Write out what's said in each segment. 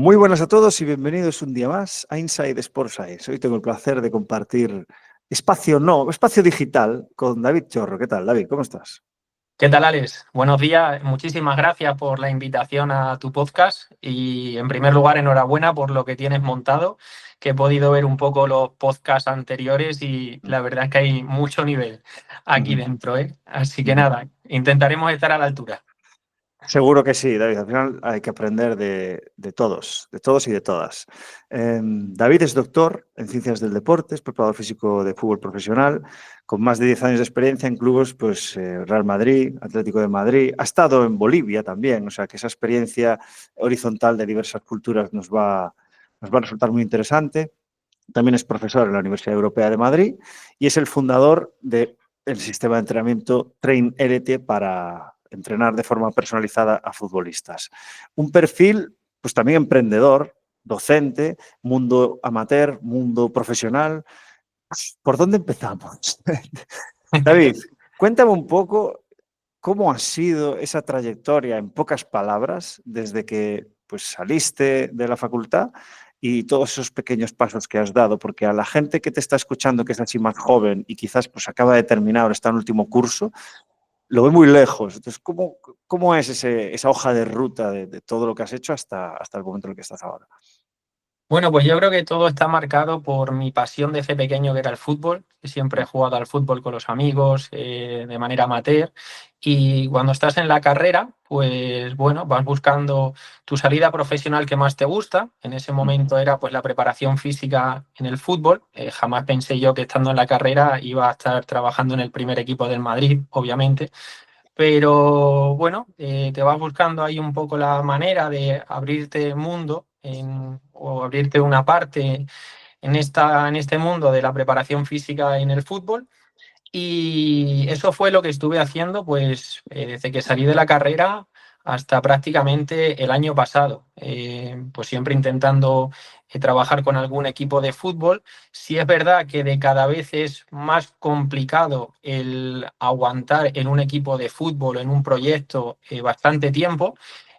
Muy buenas a todos y bienvenidos un día más a Inside Sports Science. Hoy tengo el placer de compartir espacio digital con David Chorro. ¿Qué tal, David? ¿Cómo estás? ¿Qué tal, Alex? Buenos días. Muchísimas gracias por la invitación a tu podcast y, en primer lugar, enhorabuena por lo que tienes montado, que he podido ver un poco los podcasts anteriores y la verdad es que hay mucho nivel aquí dentro, ¿eh? Así que nada, intentaremos estar a la altura. Seguro que sí, David. Al final hay que aprender de todos y de todas. David es doctor en Ciencias del Deporte, es preparador físico de fútbol profesional, con más de 10 años de experiencia en clubes, pues Real Madrid, Atlético de Madrid. Ha estado en Bolivia también, o sea que esa experiencia horizontal de diversas culturas nos va a resultar muy interesante. También es profesor en la Universidad Europea de Madrid y es el fundador del sistema de entrenamiento Train Elite para entrenar de forma personalizada a futbolistas. Un perfil, pues también emprendedor, docente, mundo amateur, mundo profesional. ¿Por dónde empezamos? David, cuéntame un poco cómo ha sido esa trayectoria en pocas palabras desde que pues, saliste de la facultad y todos esos pequeños pasos que has dado, porque a la gente que te está escuchando, que es así más joven y quizás pues acaba de terminar o está en el último curso, lo ve muy lejos. Entonces, ¿cómo es esa hoja de ruta de todo lo que has hecho hasta el momento en el que estás ahora? Bueno, pues yo creo que todo está marcado por mi pasión desde pequeño, que era el fútbol. Siempre he jugado al fútbol con los amigos, de manera amateur. Y cuando estás en la carrera, pues bueno, vas buscando tu salida profesional que más te gusta. En ese momento era pues la preparación física en el fútbol. Jamás pensé yo que estando en la carrera iba a estar trabajando en el primer equipo del Madrid, obviamente. Pero bueno, te vas buscando ahí un poco la manera de abrirte mundo o abrirte una parte en este mundo de la preparación física en el fútbol. Y eso fue lo que estuve haciendo, pues, desde que salí de la carrera hasta prácticamente el año pasado. Pues siempre intentando trabajar con algún equipo de fútbol. Sí es verdad que de cada vez es más complicado el aguantar en un equipo de fútbol, en un proyecto, bastante tiempo.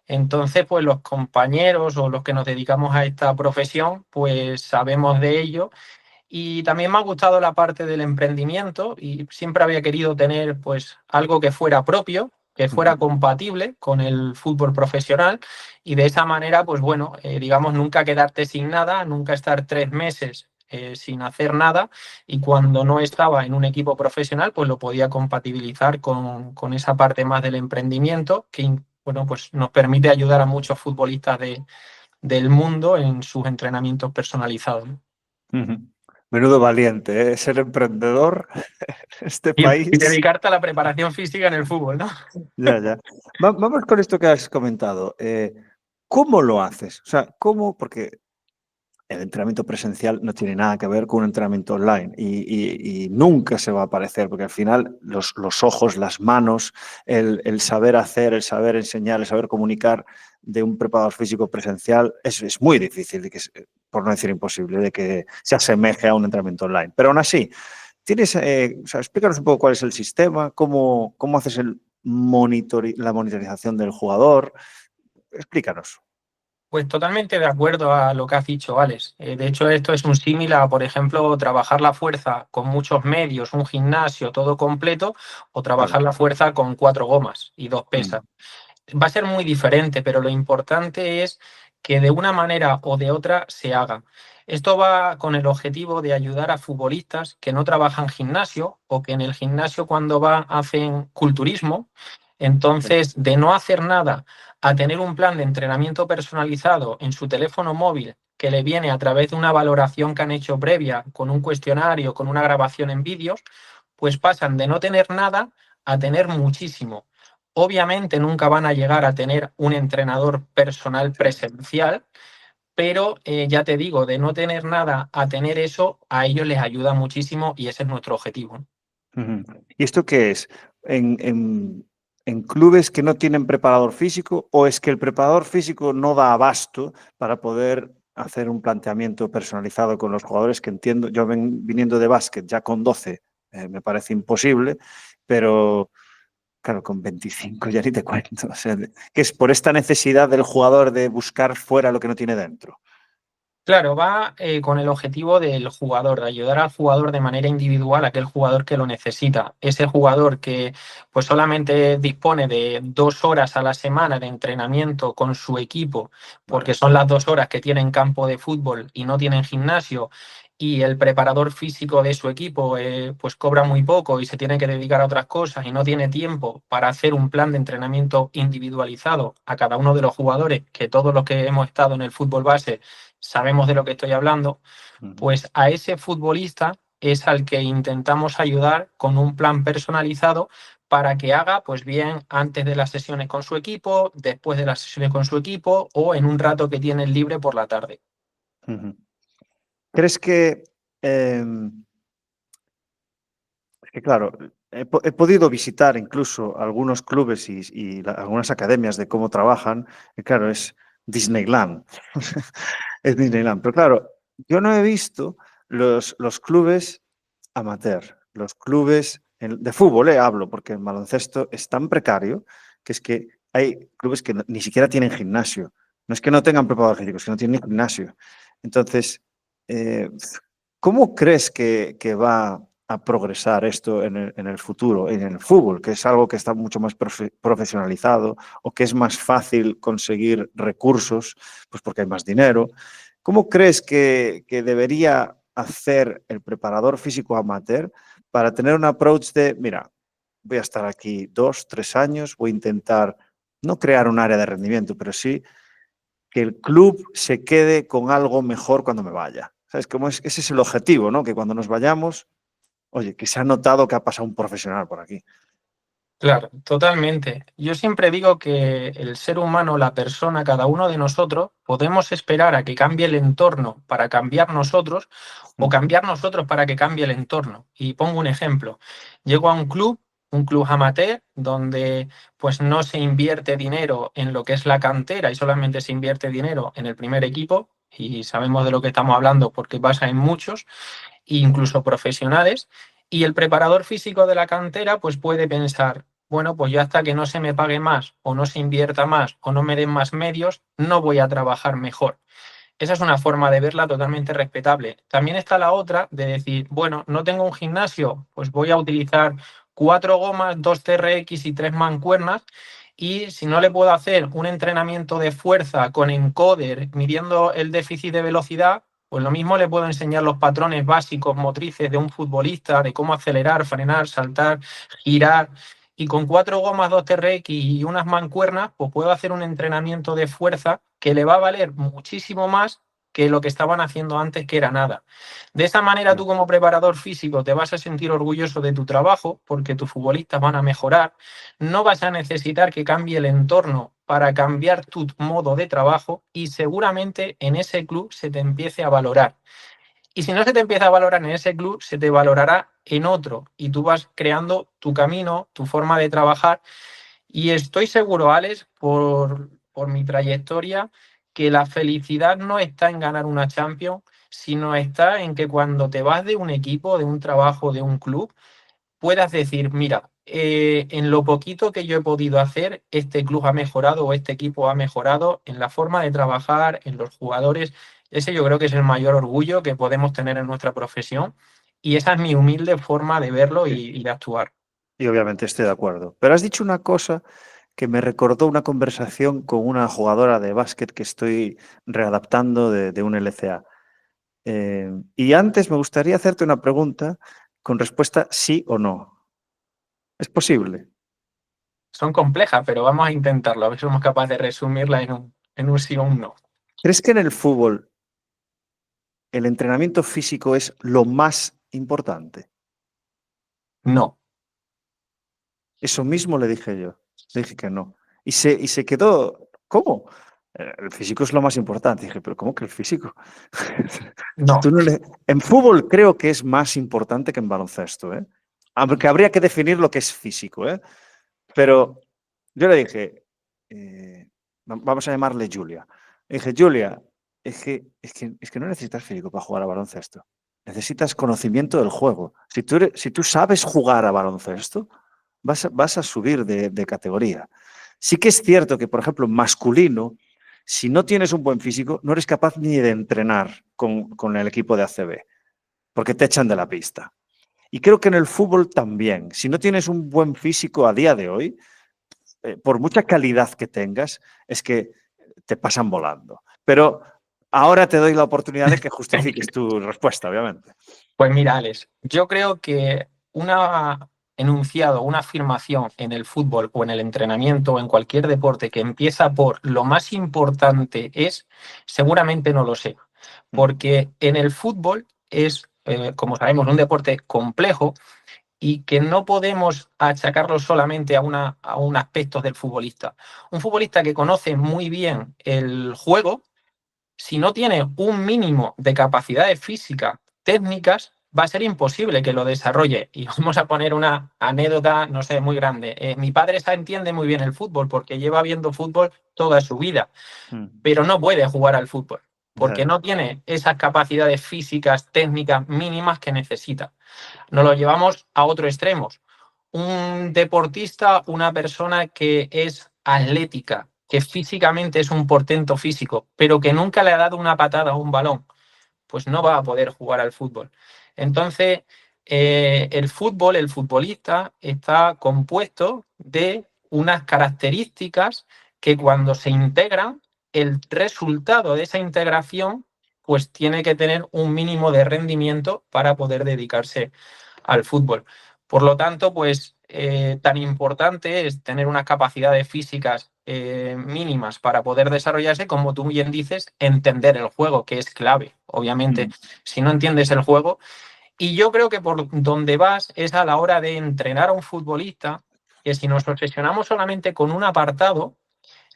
Entonces, pues los compañeros o los que nos dedicamos a esta profesión, pues sabemos de ello. Y también me ha gustado la parte del emprendimiento y siempre había querido tener pues algo que fuera propio, que fuera compatible con el fútbol profesional y de esa manera, pues bueno, digamos, nunca quedarte sin nada, nunca estar 3 meses sin hacer nada, y cuando no estaba en un equipo profesional, pues lo podía compatibilizar con esa parte más del emprendimiento que, bueno, pues nos permite ayudar a muchos futbolistas del mundo en sus entrenamientos personalizados, ¿no? Menudo valiente, ¿eh? Ser emprendedor en este Y país. dedicarte a la preparación física en el fútbol, ¿no? Ya, ya. Vamos con esto que has comentado. ¿Cómo lo haces? O sea, ¿cómo? Porque el entrenamiento presencial no tiene nada que ver con un entrenamiento online y nunca se va a parecer, porque al final los ojos, las manos, el saber hacer, el saber enseñar, el saber comunicar de un preparador físico presencial es muy difícil, por no decir imposible, de que se asemeje a un entrenamiento online. Pero aún así, o sea, explícanos un poco cuál es el sistema, cómo haces la monitorización del jugador. Explícanos. Pues totalmente de acuerdo a lo que has dicho, Alex. De hecho, esto es un símil a, por ejemplo, trabajar la fuerza con muchos medios, un gimnasio todo completo, o Claro. trabajar la fuerza con 4 gomas y 2 pesas. Va a ser muy diferente, pero lo importante es que de una manera o de otra se haga. Esto va con el objetivo de ayudar a futbolistas que no trabajan gimnasio o que en el gimnasio cuando van hacen culturismo. Entonces, de no hacer nada a tener un plan de entrenamiento personalizado en su teléfono móvil que le viene a través de una valoración que han hecho previa, con un cuestionario, con una grabación en vídeos, pues pasan de no tener nada a tener muchísimo. Obviamente nunca van a llegar a tener un entrenador personal presencial, pero ya te digo, de no tener nada a tener eso, a ellos les ayuda muchísimo y ese es nuestro objetivo. Ujú. ¿Y esto qué es? ¿En clubes que no tienen preparador físico o es que el preparador físico no da abasto para poder hacer un planteamiento personalizado con los jugadores que entiendo? Yo viniendo de básquet ya con 12 me parece imposible, pero claro, con 25 ya ni te cuento. O sea, que es por esta necesidad del jugador de buscar fuera lo que no tiene dentro. Claro, va con el objetivo del jugador, de ayudar al jugador de manera individual, aquel jugador que lo necesita. Ese jugador que pues solamente dispone de 2 horas a la semana de entrenamiento con su equipo, porque Vale. son las 2 horas que tienen campo de fútbol y no tienen gimnasio, y el preparador físico de su equipo pues cobra muy poco y se tiene que dedicar a otras cosas y no tiene tiempo para hacer un plan de entrenamiento individualizado a cada uno de los jugadores, que todos los que hemos estado en el fútbol base sabemos de lo que estoy hablando, pues a ese futbolista es al que intentamos ayudar con un plan personalizado para que haga, pues bien, antes de las sesiones con su equipo, después de las sesiones con su equipo o en un rato que tienen libre por la tarde. ¿Crees que, es que claro, he podido visitar incluso algunos clubes y algunas academias de cómo trabajan, y claro, es Disneyland. Es Disneyland. Pero claro, yo no he visto los clubes amateur, los clubes de fútbol, hablo, porque el baloncesto es tan precario que es que hay clubes que ni siquiera tienen gimnasio. No es que no tengan preparador físico, es que no tienen ni gimnasio. Entonces, eh, ¿cómo crees que va a progresar esto en el futuro, en el fútbol, que es algo que está mucho más profesionalizado o que es más fácil conseguir recursos, pues porque hay más dinero? ¿Cómo crees que debería hacer el preparador físico amateur para tener un approach de, mira, voy a estar aquí 2, 3 años, voy a intentar no crear un área de rendimiento, pero sí que el club se quede con algo mejor cuando me vaya? ¿Sabes? Ese es el objetivo, ¿no? Que cuando nos vayamos, oye, que se ha notado que ha pasado un profesional por aquí. Claro, totalmente. Yo siempre digo que el ser humano, la persona, cada uno de nosotros, podemos esperar a que cambie el entorno para cambiar nosotros o cambiar nosotros para que cambie el entorno. Y pongo un ejemplo. Llego a un club amateur, donde pues no se invierte dinero en lo que es la cantera y solamente se invierte dinero en el primer equipo. Y sabemos de lo que estamos hablando porque pasa en muchos incluso profesionales, y el preparador físico de la cantera pues puede pensar, bueno, pues yo hasta que no se me pague más o no se invierta más o no me den más medios, no voy a trabajar mejor. Esa es una forma de verla totalmente respetable. También está la otra de decir, bueno, no tengo un gimnasio, pues voy a utilizar 4 gomas, 2 TRX y 3 mancuernas. Y si no le puedo hacer un entrenamiento de fuerza con encoder midiendo el déficit de velocidad, pues lo mismo le puedo enseñar los patrones básicos motrices de un futbolista, de cómo acelerar, frenar, saltar, girar. Y con 4 gomas, 2 TRX y unas mancuernas, pues puedo hacer un entrenamiento de fuerza que le va a valer muchísimo más que lo que estaban haciendo antes, que era nada. De esa manera, tú como preparador físico te vas a sentir orgulloso de tu trabajo porque tus futbolistas van a mejorar. No vas a necesitar que cambie el entorno para cambiar tu modo de trabajo y seguramente en ese club se te empiece a valorar. Y si no se te empieza a valorar en ese club, se te valorará en otro y tú vas creando tu camino, tu forma de trabajar. Y estoy seguro, Alex, por mi trayectoria, que la felicidad no está en ganar una Champions, sino está en que cuando te vas de un equipo, de un trabajo, de un club, puedas decir, mira, en lo poquito que yo he podido hacer, este club ha mejorado o este equipo ha mejorado en la forma de trabajar, en los jugadores. Ese yo creo que es el mayor orgullo que podemos tener en nuestra profesión y esa es mi humilde forma de verlo Sí. y de actuar. Y obviamente estoy de acuerdo. Pero has dicho una cosa que me recordó una conversación con una jugadora de básquet que estoy readaptando de un LCA. Y antes me gustaría hacerte una pregunta con respuesta sí o no. ¿Es posible? Son complejas, pero vamos a intentarlo, a ver si somos capaces de resumirla en un sí o un no. ¿Crees que en el fútbol el entrenamiento físico es lo más importante? No, Eso mismo le dije yo. Le dije que no. Y se quedó, ¿cómo? El físico es lo más importante. Dije, pero ¿cómo que el físico? Si no. tú no En fútbol creo que es más importante que en baloncesto, ¿eh? Aunque habría que definir lo que es físico, ¿eh? Pero yo le dije, vamos a llamarle Julia. Le dije, Julia, es que no necesitas físico para jugar a baloncesto. Necesitas conocimiento del juego. Si tú sabes jugar a baloncesto, vas a subir de categoría. Sí que es cierto que, por ejemplo, masculino, si no tienes un buen físico, no eres capaz ni de entrenar con el equipo de ACB, porque te echan de la pista. Y creo que en el fútbol también. Si no tienes un buen físico a día de hoy, por mucha calidad que tengas, es que te pasan volando. Pero ahora te doy la oportunidad de que justifiques tu respuesta, obviamente. Pues mira, Alex, yo creo que una enunciado, una afirmación en el fútbol o en el entrenamiento o en cualquier deporte que empieza por lo más importante es, seguramente no lo sé, porque en el fútbol es, como sabemos, un deporte complejo y que no podemos achacarlo solamente a un aspecto del futbolista. Un futbolista que conoce muy bien el juego, si no tiene un mínimo de capacidades físicas, técnicas, va a ser imposible que lo desarrolle. Y vamos a poner una anécdota, no sé, muy grande. Mi padre entiende muy bien el fútbol porque lleva viendo fútbol toda su vida, pero no puede jugar al fútbol porque no tiene esas capacidades físicas, técnicas mínimas que necesita. Nos lo llevamos a otro extremo. Un deportista, una persona que es atlética, que físicamente es un portento físico, pero que nunca le ha dado una patada a un balón, pues no va a poder jugar al fútbol. Entonces, el fútbol, el futbolista, está compuesto de unas características que cuando se integran, el resultado de esa integración, pues tiene que tener un mínimo de rendimiento para poder dedicarse al fútbol. Por lo tanto, pues tan importante es tener unas capacidades físicas mínimas para poder desarrollarse, como tú bien dices, entender el juego, que es clave. Obviamente, si no entiendes el juego, y yo creo que por donde vas es a la hora de entrenar a un futbolista, que si nos obsesionamos solamente con un apartado,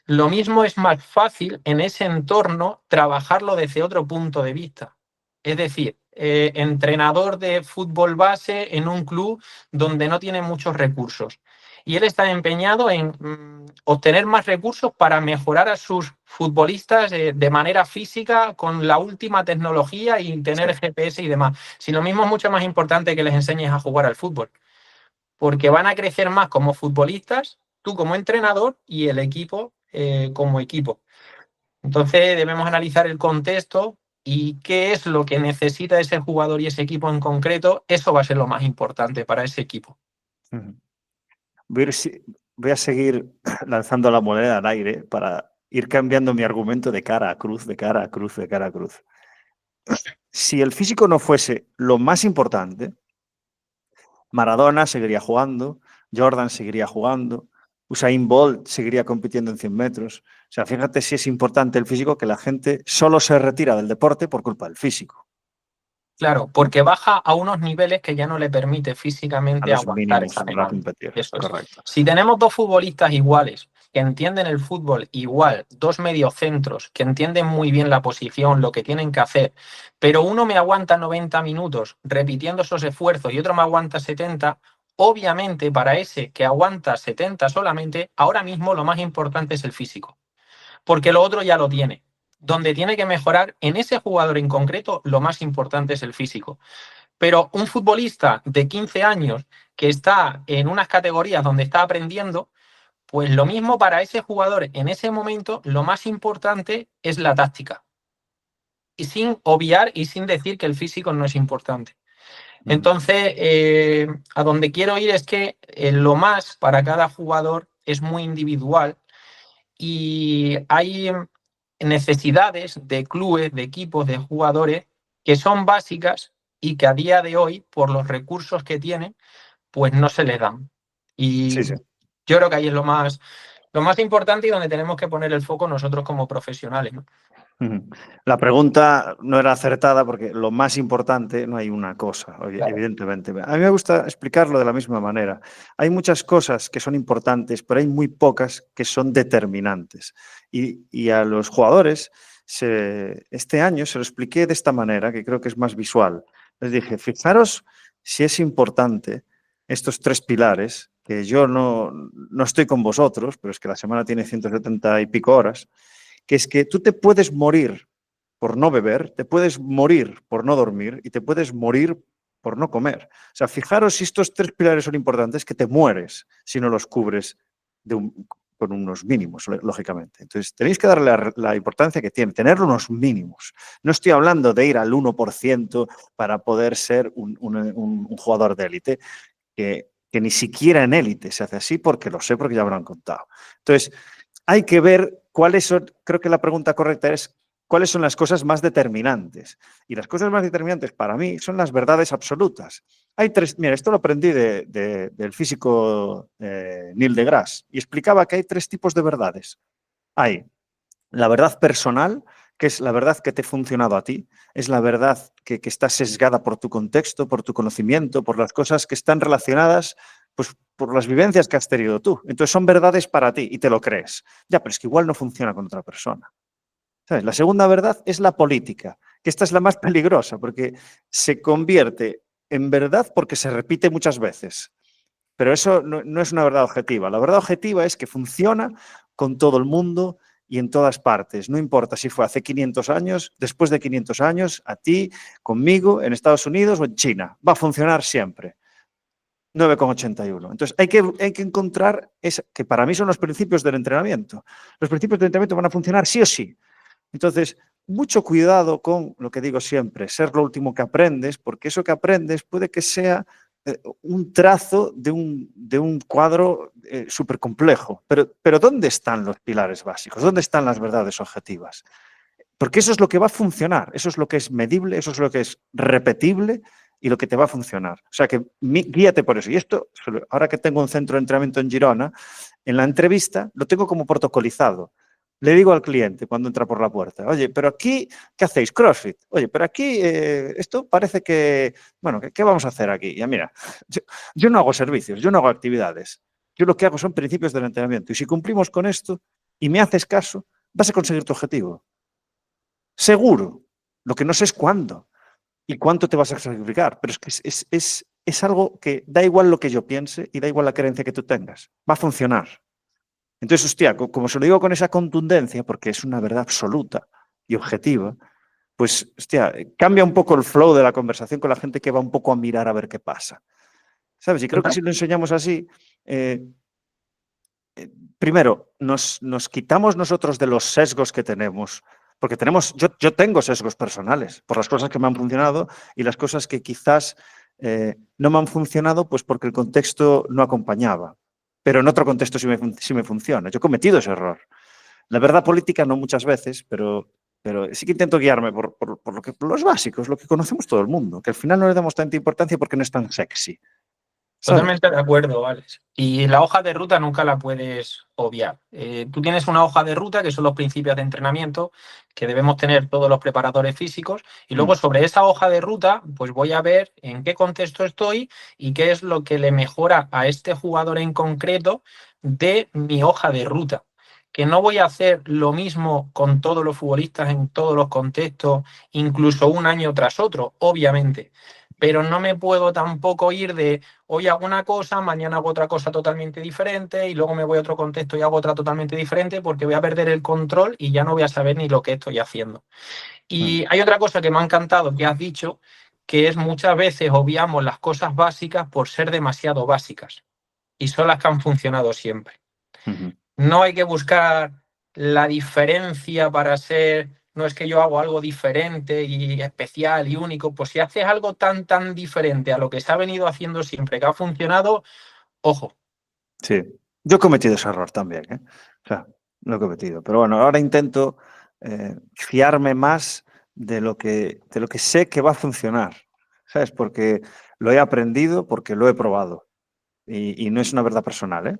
lo mismo es más fácil en ese entorno trabajarlo desde otro punto de vista. Es decir, entrenador de fútbol base en un club donde no tiene muchos recursos. Y él está empeñado en obtener más recursos para mejorar a sus futbolistas de manera física con la última tecnología y tener GPS y demás. Si lo mismo es mucho más importante que les enseñes a jugar al fútbol, porque van a crecer más como futbolistas, tú como entrenador y el equipo como equipo. Entonces debemos analizar el contexto y qué es lo que necesita ese jugador y ese equipo en concreto. Eso va a ser lo más importante para ese equipo. Voy a seguir lanzando la moneda al aire para ir cambiando mi argumento de cara a cruz, de cara a cruz, de cara a cruz. Si el físico no fuese lo más importante, Maradona seguiría jugando, Jordan seguiría jugando, Usain Bolt seguiría compitiendo en 100 metros. O sea, fíjate si es importante el físico, que la gente solo se retira del deporte por culpa del físico. Claro, porque baja a unos niveles que ya no le permite físicamente A los aguantar mínimos esa para demanda. competir. Eso es. Correcto. Si tenemos dos futbolistas iguales, que entienden el fútbol igual, dos mediocentros, que entienden muy bien la posición, lo que tienen que hacer, pero uno me aguanta 90 minutos repitiendo esos esfuerzos y otro me aguanta 70, obviamente para ese que aguanta 70 solamente, ahora mismo lo más importante es el físico, porque lo otro ya lo tiene. Donde tiene que mejorar en ese jugador en concreto, lo más importante es el físico. Pero un futbolista de 15 años que está en unas categorías donde está aprendiendo, pues lo mismo para ese jugador en ese momento, lo más importante es la táctica. Y sin obviar y sin decir que el físico no es importante. Entonces, a donde quiero ir es que lo más para cada jugador es muy individual y hay necesidades de clubes, de equipos, de jugadores que son básicas y que a día de hoy, por los recursos que tienen, pues no se les dan. Y Sí, sí. yo creo que ahí es lo más importante y donde tenemos que poner el foco nosotros como profesionales, ¿no? La pregunta no era acertada porque lo más importante no hay una cosa, Claro. evidentemente. A mí me gusta explicarlo de la misma manera. Hay muchas cosas que son importantes, pero hay muy pocas que son determinantes. Y a los jugadores este año se lo expliqué de esta manera, que creo que es más visual. Les dije, fijaros si es importante estos tres pilares, que yo no estoy con vosotros, pero es que la semana tiene 170 y pico horas, que es que tú te puedes morir por no beber, te puedes morir por no dormir y te puedes morir por no comer. O sea, fijaros si estos 3 pilares son importantes, que te mueres si no los cubres con unos mínimos, lógicamente. Entonces, tenéis que darle la importancia que tiene, tener unos mínimos. No estoy hablando de ir al 1% para poder ser un jugador de élite, que ni siquiera en élite se hace así, porque lo sé, porque ya me lo han contado. Entonces, hay que ver cuáles son, creo que la pregunta correcta es, ¿cuáles son las cosas más determinantes? Y las cosas más determinantes para mí son las verdades absolutas. Hay 3, mira, esto lo aprendí del físico Neil deGrasse, y explicaba que hay 3 tipos de verdades. Hay la verdad personal, que es la verdad que te ha funcionado a ti, es la verdad que está sesgada por tu contexto, por tu conocimiento, por las cosas que están relacionadas, pues por las vivencias que has tenido tú. Entonces son verdades para ti y te lo crees. Ya, pero es que igual no funciona con otra persona. ¿Sabes? La segunda verdad es la política, que esta es la más peligrosa porque se convierte en verdad porque se repite muchas veces. Pero eso no es una verdad objetiva. La verdad objetiva es que funciona con todo el mundo y en todas partes. No importa si fue hace 500 años, después de 500 años, a ti, conmigo, en Estados Unidos o en China. Va a funcionar siempre. 9,81. Entonces, hay que encontrar, que para mí son los principios del entrenamiento. Los principios del entrenamiento van a funcionar sí o sí. Entonces, mucho cuidado con lo que digo siempre, ser lo último que aprendes, porque eso que aprendes puede que sea un trazo de un cuadro súper complejo. Pero ¿dónde están los pilares básicos? ¿Dónde están las verdades objetivas? Porque eso es lo que va a funcionar, eso es lo que es medible, eso es lo que es repetible y lo que te va a funcionar. O sea, que guíate por eso. Y esto, ahora que tengo un centro de entrenamiento en Girona, en la entrevista lo tengo como protocolizado. Le digo al cliente cuando entra por la puerta, oye, pero aquí, ¿qué hacéis? CrossFit. Oye, pero aquí esto parece que, bueno, ¿qué vamos a hacer aquí? Ya mira, yo no hago servicios, yo no hago actividades. Yo lo que hago son principios del entrenamiento. Y si cumplimos con esto y me haces caso, vas a conseguir tu objetivo. Seguro. Lo que no sé es cuándo y cuánto te vas a sacrificar. Pero es que es algo que da igual lo que yo piense y da igual la creencia que tú tengas. Va a funcionar. Entonces, hostia, como se lo digo con esa contundencia, porque es una verdad absoluta y objetiva, pues, hostia, cambia un poco el flow de la conversación con la gente que va un poco a mirar a ver qué pasa. ¿Sabes? Y creo que si lo enseñamos así, primero, nos quitamos nosotros de los sesgos que tenemos, porque yo tengo sesgos personales por las cosas que me han funcionado y las cosas que quizás no me han funcionado pues porque el contexto no acompañaba. Pero en otro contexto sí me funciona. Yo he cometido ese error. La verdad política no muchas veces, pero sí que intento guiarme por los básicos, lo que conocemos todo el mundo, que al final no le damos tanta importancia porque no es tan sexy. ¿Sabes? Totalmente de acuerdo, Alex. Y la hoja de ruta nunca la puedes obviar. Tú tienes una hoja de ruta que son los principios de entrenamiento que debemos tener todos los preparadores físicos y luego sobre esa hoja de ruta pues voy a ver en qué contexto estoy y qué es lo que le mejora a este jugador en concreto de mi hoja de ruta. Que no voy a hacer lo mismo con todos los futbolistas en todos los contextos, incluso un año tras otro, obviamente. Pero no me puedo tampoco ir de hoy hago una cosa, mañana hago otra cosa totalmente diferente y luego me voy a otro contexto y hago otra totalmente diferente porque voy a perder el control y ya no voy a saber ni lo que estoy haciendo. Y hay otra cosa que me ha encantado que has dicho, que es muchas veces obviamos las cosas básicas por ser demasiado básicas y son las que han funcionado siempre. No hay que buscar la diferencia para ser, no es que yo hago algo diferente y especial y único, pues si haces algo tan diferente a lo que se ha venido haciendo siempre, que ha funcionado, ojo. Sí, yo he cometido ese error también, ¿eh? O sea, lo he cometido. Pero bueno, ahora intento fiarme más de lo que sé que va a funcionar, ¿sabes? Porque lo he aprendido, porque lo he probado. Y no es una verdad personal, ¿eh?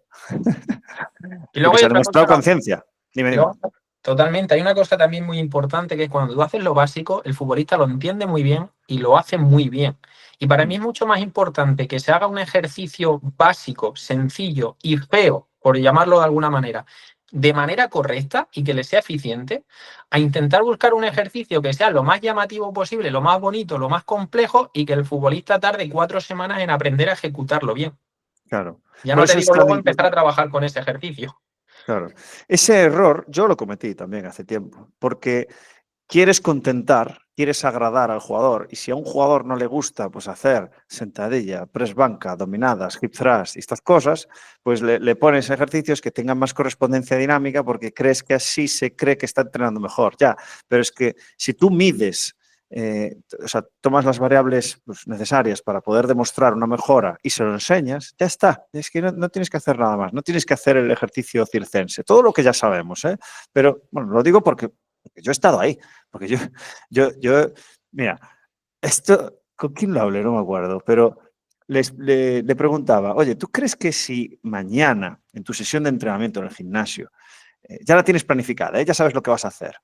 Y luego Porque hay se ha otra demostrado cosa. conciencia. Dime. Totalmente. Hay una cosa también muy importante que es cuando tú haces lo básico, el futbolista lo entiende muy bien y lo hace muy bien. Y para mí es mucho más importante que se haga un ejercicio básico, sencillo y feo, por llamarlo de alguna de manera correcta y que le sea eficiente, a intentar buscar un ejercicio que sea lo más llamativo posible, lo más bonito, lo más complejo y que el futbolista tarde 4 semanas en aprender a ejecutarlo bien. Claro. Ya Por no te eso es digo tan luego empezar a importante. trabajar con ese ejercicio. Claro. Ese error yo lo cometí también hace tiempo, porque quieres contentar quieres agradar al jugador y si a un jugador no le gusta pues hacer sentadilla, press banca, dominadas, hip thrust y estas cosas, pues le pones ejercicios que tengan más correspondencia dinámica porque crees que así se cree que está entrenando mejor. Ya, pero es que si tú mides, o sea, tomas las variables pues, necesarias para poder demostrar una mejora y se lo enseñas, ya está. Es que no tienes que hacer nada más, no tienes que hacer el ejercicio circense, todo lo que ya sabemos, ¿eh? Pero bueno, lo digo porque yo he estado ahí, porque yo mira, esto, ¿con quién lo hablé? No me acuerdo, pero le preguntaba, oye, ¿tú crees que si mañana en tu sesión de entrenamiento en el gimnasio, ya la tienes planificada, ya sabes lo que vas a hacer,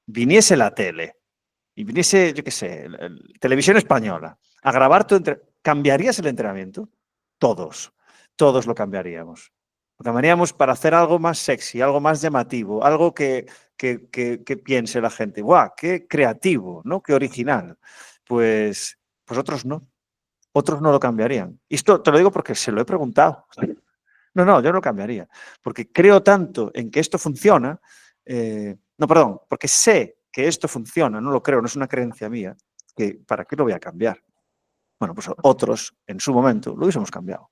viniese la tele y viniese, yo qué sé, televisión española a grabar tu entrenamiento, ¿cambiarías el entrenamiento? Todos lo cambiaríamos. Lo cambiaríamos para hacer algo más sexy, algo más llamativo, algo que piense la gente, ¡guau! ¡Qué creativo! ¿No? ¡Qué original! Pues otros no lo cambiarían. Y esto te lo digo porque se lo he preguntado. No, yo no lo cambiaría, porque creo tanto en que esto funciona, no, perdón, porque sé que esto funciona, no lo creo, no es una creencia mía, que ¿para qué lo voy a cambiar? Bueno, pues otros en su momento lo hubiésemos cambiado.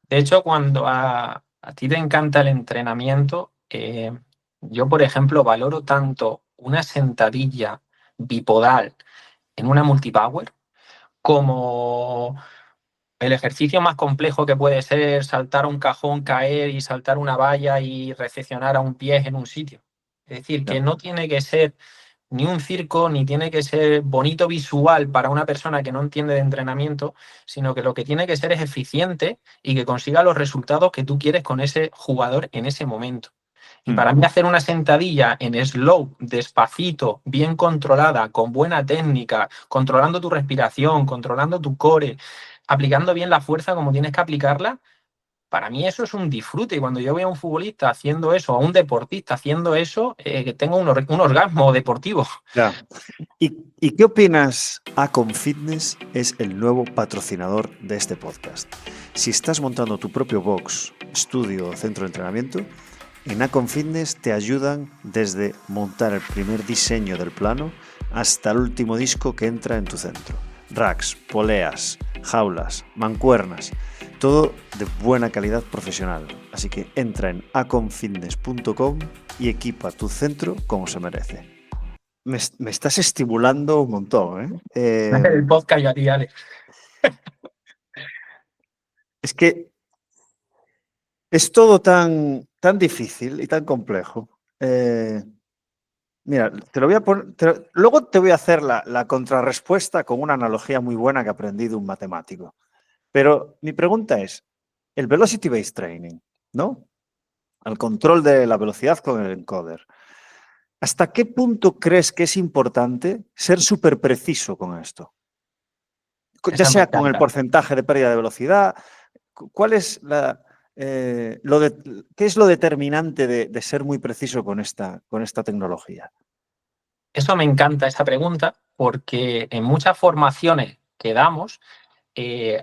De hecho, cuando a ti te encanta el entrenamiento, yo, por ejemplo, valoro tanto una sentadilla bipodal en una multipower como el ejercicio más complejo que puede ser saltar un cajón, caer y saltar una valla y recepcionar a un pie en un sitio. Es decir, que Ya. no tiene que ser ni un circo, ni tiene que ser bonito visual para una persona que no entiende de entrenamiento, sino que lo que tiene que ser es eficiente y que consiga los resultados que tú quieres con ese jugador en ese momento. Y para mí hacer una sentadilla en slow, despacito, bien controlada, con buena técnica, controlando tu respiración, controlando tu core, aplicando bien la fuerza como tienes que aplicarla, para mí eso es un disfrute. Y cuando yo veo a un futbolista haciendo eso, a un deportista haciendo eso, que tengo un orgasmo deportivo. Ya. ¿Y qué opinas? Acon Fitness es el nuevo patrocinador de este podcast. Si estás montando tu propio box, estudio o centro de entrenamiento, en Acon Fitness te ayudan desde montar el primer diseño del plano hasta el último disco que entra en tu centro. Racks, poleas, jaulas, mancuernas, todo de buena calidad profesional. Así que entra en aconfitness.com y equipa tu centro como se merece. Me estás estimulando un montón, ¿eh? El podcast yo a ti, Alex. Es que es todo tan difícil y tan complejo. Mira, te lo voy a poner, luego te voy a hacer la contrarrespuesta con una analogía muy buena que aprendí de un matemático. Pero mi pregunta es, el Velocity Based Training, ¿no? El control de la velocidad con el encoder. ¿Hasta qué punto crees que es importante ser súper preciso con esto? Ya Esa me sea con el encanta. porcentaje de pérdida de velocidad, ¿cuál es qué es lo determinante de ser muy preciso con esta tecnología? Eso me encanta, esa pregunta, porque en muchas formaciones que damos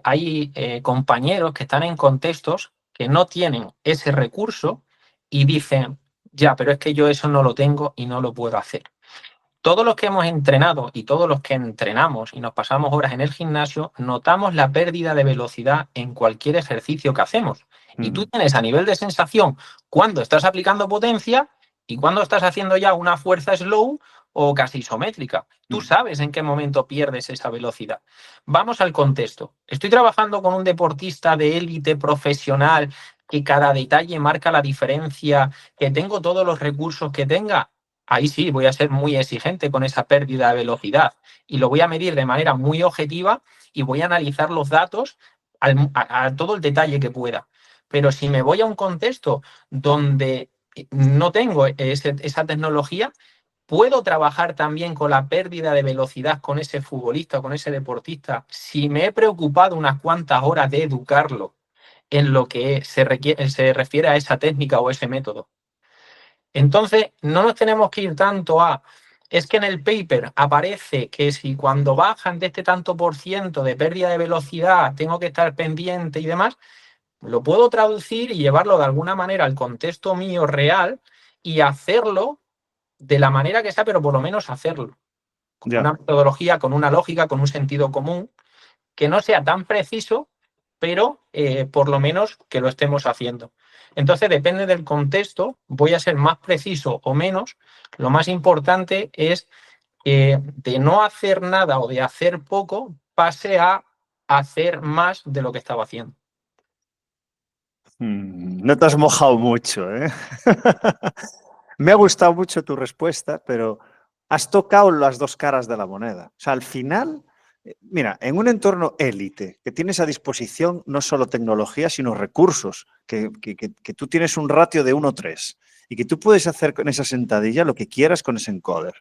hay compañeros que están en contextos que no tienen ese recurso y dicen, ya, pero es que yo eso no lo tengo y no lo puedo hacer. Todos los que hemos entrenado y todos los que entrenamos y nos pasamos horas en el gimnasio, notamos la pérdida de velocidad en cualquier ejercicio que hacemos. Y tú tienes a nivel de sensación cuando estás aplicando potencia y cuando estás haciendo ya una fuerza slow o casi isométrica. Tú sabes en qué momento pierdes esa velocidad. Vamos al contexto. Estoy trabajando con un deportista de élite profesional que cada detalle marca la diferencia, que tengo todos los recursos que tenga. Ahí sí, voy a ser muy exigente con esa pérdida de velocidad y lo voy a medir de manera muy objetiva y voy a analizar los datos a todo el detalle que pueda. Pero si me voy a un contexto donde no tengo esa tecnología, puedo trabajar también con la pérdida de velocidad con ese futbolista, con ese deportista, si me he preocupado unas cuantas horas de educarlo en lo que se refiere a esa técnica o ese método. Entonces, no nos tenemos que ir tanto es que en el paper aparece que si cuando bajan de este tanto por ciento de pérdida de velocidad tengo que estar pendiente y demás, lo puedo traducir y llevarlo de alguna manera al contexto mío real y hacerlo de la manera que sea, pero por lo menos hacerlo. con Ya. una metodología, con una lógica, con un sentido común, que no sea tan preciso, pero por lo menos que lo estemos haciendo. Entonces, depende del contexto, voy a ser más preciso o menos. Lo más importante es de no hacer nada o de hacer poco pase a hacer más de lo que estaba haciendo. No te has mojado mucho, ¿eh? Me ha gustado mucho tu respuesta, pero has tocado las dos caras de la moneda. O sea, al final, mira, en un entorno élite que tienes a disposición no solo tecnología, sino recursos, que tú tienes un ratio de 1:3 y que tú puedes hacer con esa sentadilla lo que quieras con ese encoder.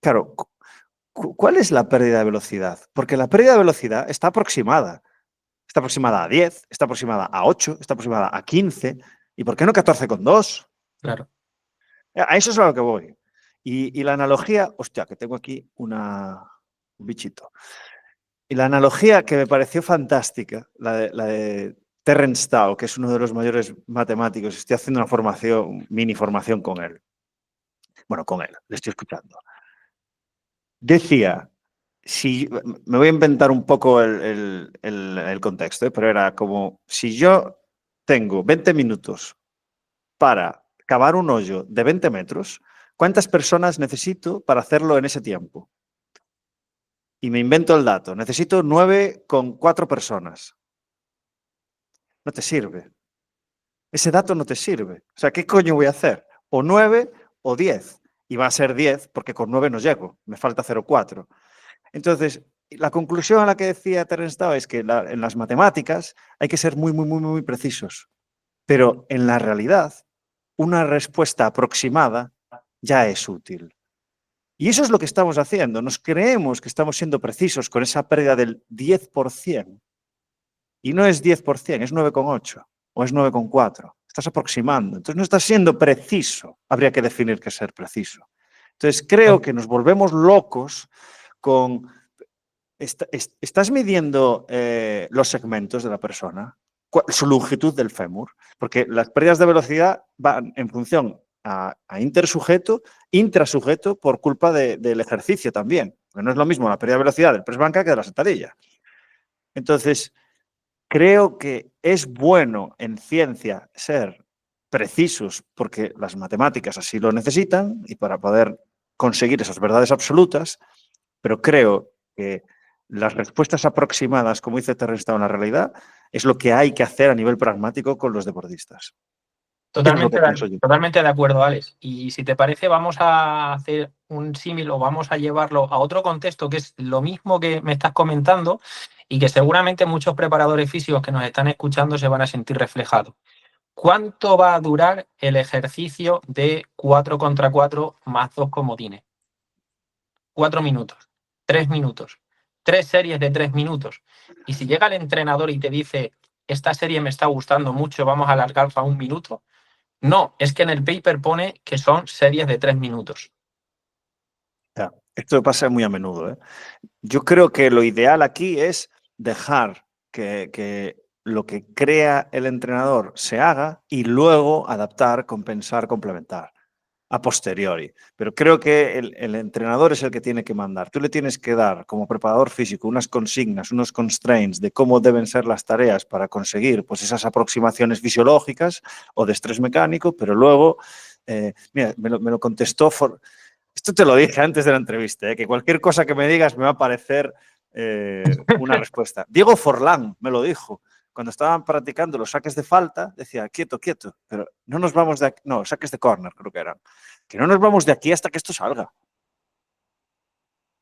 Claro, ¿cuál es la pérdida de velocidad? Porque la pérdida de velocidad está aproximada. Está aproximada a 10, está aproximada a 8, está aproximada a 15. ¿Y por qué no 14,2? Claro. A eso es a lo que voy. Y la analogía, hostia, que tengo aquí un bichito. Y la analogía que me pareció fantástica, la de Terence Tao, que es uno de los mayores matemáticos, estoy haciendo una formación, mini formación con él. Bueno, con él, le estoy escuchando. Decía, si, me voy a inventar un poco el contexto, pero era como, si yo tengo 20 minutos para cavar un hoyo de 20 metros, ¿cuántas personas necesito para hacerlo en ese tiempo? Y me invento el dato, necesito 9,4 personas. No te sirve. Ese dato no te sirve. O sea, ¿qué coño voy a hacer? O 9 o 10. Y va a ser 10 porque con 9 no llego, me falta 0,4. Entonces, la conclusión a la que decía Terence Tao es que en las matemáticas hay que ser muy, muy, muy, muy precisos. Pero en la realidad, una respuesta aproximada ya es útil. Y eso es lo que estamos haciendo. Nos creemos que estamos siendo precisos con esa pérdida del 10%. Y no es 10%, es 9,8 o es 9,4. Estás aproximando. Entonces no estás siendo preciso. Habría que definir qué es ser preciso. Entonces creo que nos volvemos locos con... ¿Estás midiendo los segmentos de la persona? Su longitud del fémur, porque las pérdidas de velocidad van en función a intersujeto, intrasujeto, por culpa del ejercicio también. Porque no es lo mismo la pérdida de velocidad del press banca que de la sentadilla. Entonces, creo que es bueno en ciencia ser precisos porque las matemáticas así lo necesitan y para poder conseguir esas verdades absolutas, pero creo que las respuestas aproximadas, como dice Terence Tao en la realidad, es lo que hay que hacer a nivel pragmático con los deportistas. Eso es lo que pienso yo. Totalmente de acuerdo, Alex. Y si te parece, vamos a hacer un símil o vamos a llevarlo a otro contexto que es lo mismo que me estás comentando y que seguramente muchos preparadores físicos que nos están escuchando se van a sentir reflejados. ¿Cuánto va a durar el ejercicio de 4 contra 4 más 2 comodines? 4 minutos, 3 minutos, 3 series de 3 minutos. Y si llega el entrenador y te dice, esta serie me está gustando mucho, vamos a alargar para 1 minuto. No, es que en el paper pone que son series de 3 minutos. Ya, esto pasa muy a menudo, ¿eh? Yo creo que lo ideal aquí es dejar que lo que crea el entrenador se haga y luego adaptar, compensar, complementar a posteriori. Pero creo que el entrenador es el que tiene que mandar. Tú le tienes que dar, como preparador físico, unas consignas, unos constraints de cómo deben ser las tareas para conseguir pues, esas aproximaciones fisiológicas o de estrés mecánico, pero luego, mira, me lo contestó... Esto te lo dije antes de la entrevista, que cualquier cosa que me digas me va a parecer una respuesta. Diego Forlán me lo dijo. Cuando estaban practicando los saques de falta, decía, quieto, quieto, pero no nos vamos de aquí, no, saques de córner creo que eran, que no nos vamos de aquí hasta que esto salga.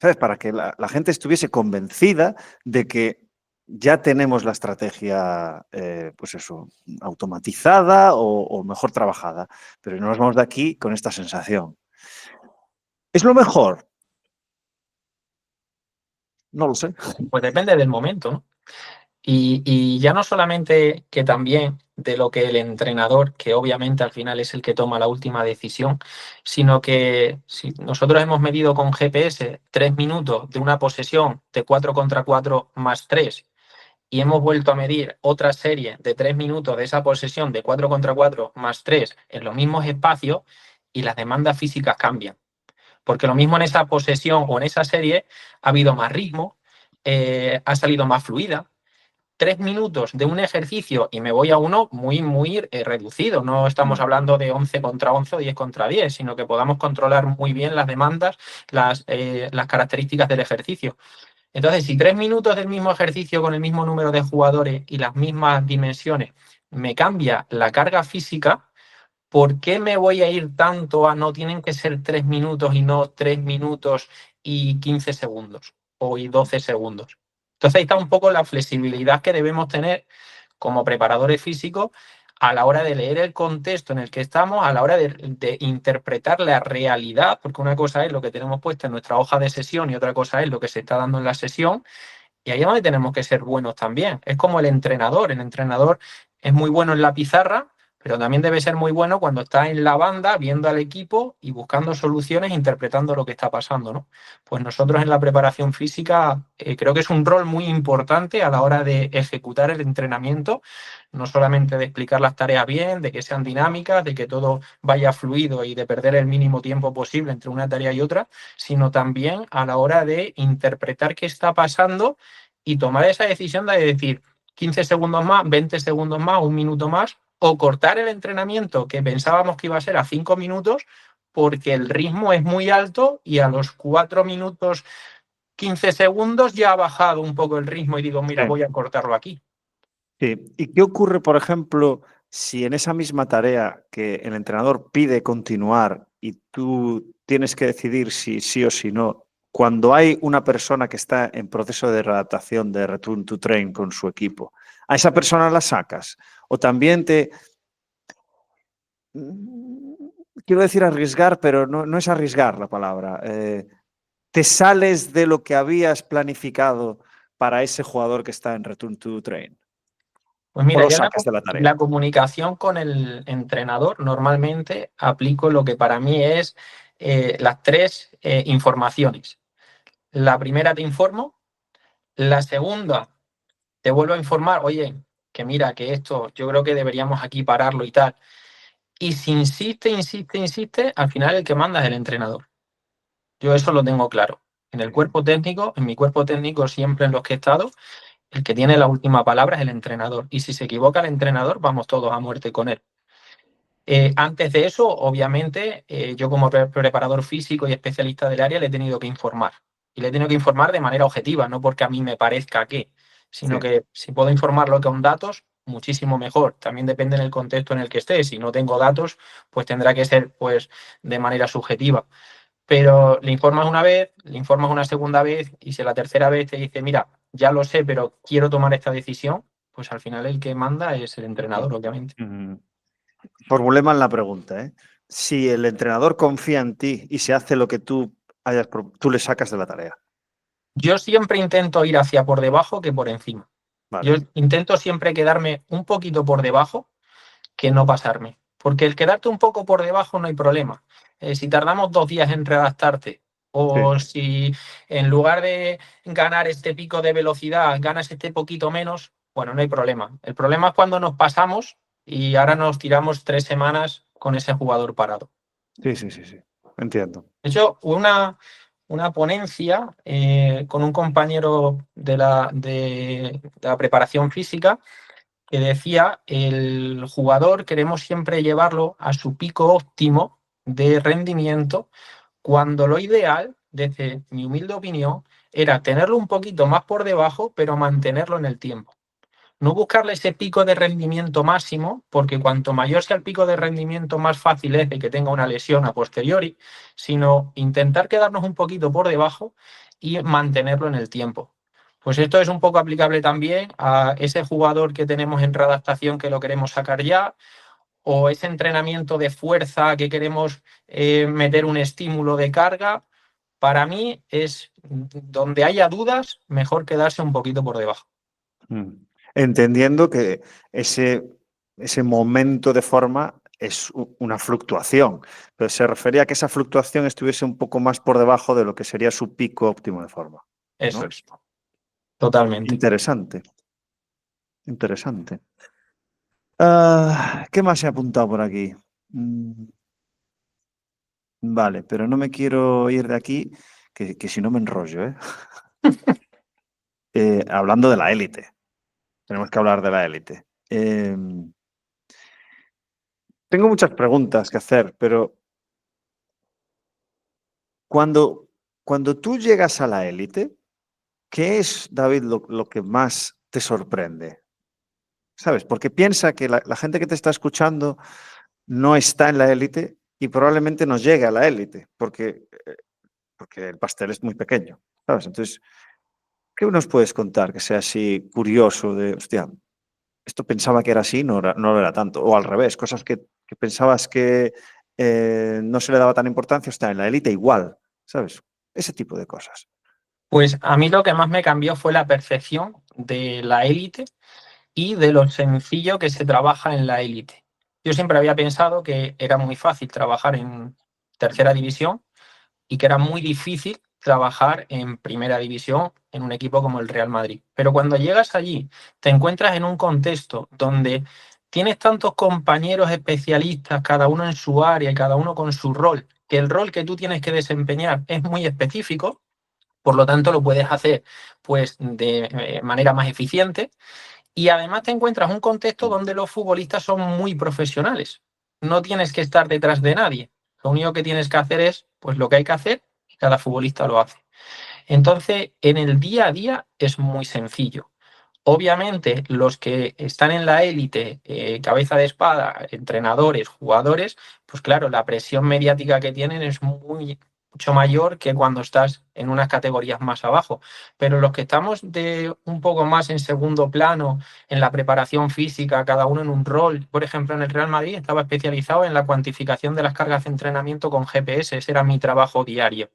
¿Sabes? Para que la gente estuviese convencida de que ya tenemos la estrategia, pues eso, automatizada o mejor trabajada, pero no nos vamos de aquí con esta sensación. ¿Es lo mejor? No lo sé. Pues depende del momento, ¿no? Y ya no solamente que también de lo que el entrenador, que obviamente al final es el que toma la última decisión, sino que si nosotros hemos medido con GPS 3 minutos de una posesión de 4 contra 4 más 3 y hemos vuelto a medir otra serie de 3 minutos de esa posesión de 4 contra 4 más 3 en los mismos espacios y las demandas físicas cambian. Porque lo mismo en esa posesión o en esa serie ha habido más ritmo, ha salido más fluida. 3 minutos de un ejercicio y me voy a uno muy reducido. No estamos hablando de 11 contra 11 o 10 contra 10, sino que podamos controlar muy bien las demandas, las características del ejercicio. Entonces, si 3 minutos del mismo ejercicio con el mismo número de jugadores y las mismas dimensiones me cambia la carga física, ¿por qué me voy a ir tanto a no tienen que ser 3 minutos y no 3 minutos y 15 segundos o y 12 segundos? Entonces ahí está un poco la flexibilidad que debemos tener como preparadores físicos a la hora de leer el contexto en el que estamos, a la hora de interpretar la realidad, porque una cosa es lo que tenemos puesto en nuestra hoja de sesión y otra cosa es lo que se está dando en la sesión. Y ahí es donde tenemos que ser buenos también. Es como el entrenador. El entrenador es muy bueno en la pizarra, pero también debe ser muy bueno cuando está en la banda, viendo al equipo y buscando soluciones, interpretando lo que está pasando, ¿no? Pues nosotros en la preparación física creo que es un rol muy importante a la hora de ejecutar el entrenamiento, no solamente de explicar las tareas bien, de que sean dinámicas, de que todo vaya fluido y de perder el mínimo tiempo posible entre una tarea y otra, sino también a la hora de interpretar qué está pasando y tomar esa decisión de decir 15 segundos más, 20 segundos más, un minuto más, o cortar el entrenamiento que pensábamos que iba a ser a 5 minutos porque el ritmo es muy alto y a los 4 minutos 15 segundos ya ha bajado un poco el ritmo y digo, mira, Sí. voy a cortarlo aquí. Sí. ¿Y qué ocurre, por ejemplo, si en esa misma tarea que el entrenador pide continuar y tú tienes que decidir si sí o si no, cuando hay una persona que está en proceso de readaptación, de return to train con su equipo, ¿a esa persona la sacas? O también quiero decir arriesgar, pero no es arriesgar la palabra. ¿Te sales de lo que habías planificado para ese jugador que está en return to train? Pues ¿O mira, lo yo en sacas de la tarea? la comunicación con el entrenador normalmente aplico lo que para mí es las tres informaciones. La primera te informo, la segunda te vuelvo a informar, oye, que mira, que esto yo creo que deberíamos aquí pararlo y tal. Y si insiste, al final el que manda es el entrenador. Yo eso lo tengo claro. En el cuerpo técnico, en mi cuerpo técnico siempre en los que he estado, el que tiene la última palabra es el entrenador. Y si se equivoca el entrenador, vamos todos a muerte con él. Antes de eso, obviamente, yo como preparador físico y especialista del área le he tenido que informar. Y le he tenido que informar de manera objetiva, no porque a mí me parezca que, sino que si puedo informarlo con datos, muchísimo mejor. También depende del contexto en el que esté. Si no tengo datos, pues tendrá que ser pues, de manera subjetiva. Pero le informas una vez, le informas una segunda vez y si la tercera vez te dice, mira, ya lo sé, pero quiero tomar esta decisión, pues al final el que manda es el entrenador, obviamente. Formulé mal la pregunta, ¿eh? Si el entrenador confía en ti y se hace lo que tú le sacas de la tarea. Yo siempre intento ir hacia por debajo que por encima. Vale. Yo intento siempre quedarme un poquito por debajo que no pasarme. Porque el quedarte un poco por debajo no hay problema. Si tardamos 2 días en readaptarte o si en lugar de ganar este pico de velocidad ganas este poquito menos, bueno, no hay problema. El problema es cuando nos pasamos y ahora nos tiramos 3 semanas con ese jugador parado. Sí. Entiendo. De hecho, una ponencia con un compañero de la preparación física que decía, el jugador queremos siempre llevarlo a su pico óptimo de rendimiento, cuando lo ideal, desde mi humilde opinión, era tenerlo un poquito más por debajo, pero mantenerlo en el tiempo. No buscarle ese pico de rendimiento máximo, porque cuanto mayor sea el pico de rendimiento, más fácil es de que tenga una lesión a posteriori, sino intentar quedarnos un poquito por debajo y mantenerlo en el tiempo. Pues esto es un poco aplicable también a ese jugador que tenemos en readaptación que lo queremos sacar ya, o ese entrenamiento de fuerza que queremos meter un estímulo de carga. Para mí es donde haya dudas, mejor quedarse un poquito por debajo. Entendiendo que ese momento de forma es una fluctuación, pero se refería a que esa fluctuación estuviese un poco más por debajo de lo que sería su pico óptimo de forma, ¿no? Eso es. Totalmente. Interesante. ¿Qué más he apuntado por aquí? Vale, pero no me quiero ir de aquí, que si no me enrollo, ¿eh? Hablando de la élite. Tenemos que hablar de la élite. Tengo muchas preguntas que hacer, pero cuando tú llegas a la élite, ¿qué es, David, lo que más te sorprende? ¿Sabes? Porque piensa que la gente que te está escuchando no está en la élite y probablemente no llegue a la élite, porque el pastel es muy pequeño, ¿sabes? Entonces, ¿qué nos puedes contar que sea así curioso de, hostia, esto pensaba que era así, no lo era tanto? O al revés, cosas que pensabas que no se le daba tan importancia, está en la élite igual, ¿sabes? Ese tipo de cosas. Pues a mí lo que más me cambió fue la percepción de la élite y de lo sencillo que se trabaja en la élite. Yo siempre había pensado que era muy fácil trabajar en tercera división y que era muy difícil trabajar en primera división en un equipo como el Real Madrid. Pero cuando llegas allí, te encuentras en un contexto donde tienes tantos compañeros especialistas, cada uno en su área y cada uno con su rol, que el rol que tú tienes que desempeñar es muy específico, por lo tanto lo puedes hacer pues de manera más eficiente y además te encuentras un contexto donde los futbolistas son muy profesionales. No tienes que estar detrás de nadie. Lo único que tienes que hacer es pues lo que hay que hacer y cada futbolista lo hace. Entonces, en el día a día es muy sencillo. Obviamente, los que están en la élite, cabeza de espada, entrenadores, jugadores, pues claro, la presión mediática que tienen es mucho mayor que cuando estás en unas categorías más abajo. Pero los que estamos de un poco más en segundo plano, en la preparación física, cada uno en un rol, por ejemplo, en el Real Madrid estaba especializado en la cuantificación de las cargas de entrenamiento con GPS, ese era mi trabajo diario,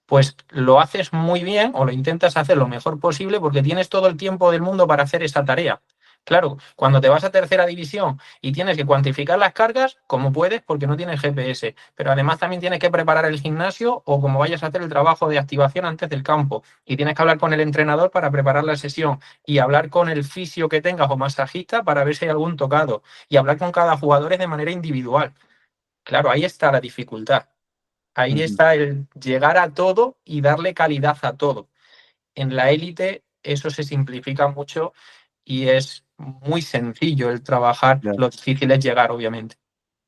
pues lo haces muy bien o lo intentas hacer lo mejor posible porque tienes todo el tiempo del mundo para hacer esa tarea. Claro, cuando te vas a tercera división y tienes que cuantificar las cargas, como puedes, porque no tienes GPS, pero además también tienes que preparar el gimnasio o como vayas a hacer el trabajo de activación antes del campo y tienes que hablar con el entrenador para preparar la sesión y hablar con el fisio que tengas o masajista para ver si hay algún tocado y hablar con cada jugador de manera individual. Claro, ahí está la dificultad. Ahí Ujú. está el llegar a todo y darle calidad a todo. En la élite eso se simplifica mucho y es muy sencillo el trabajar. Ya. Lo difícil es llegar, obviamente.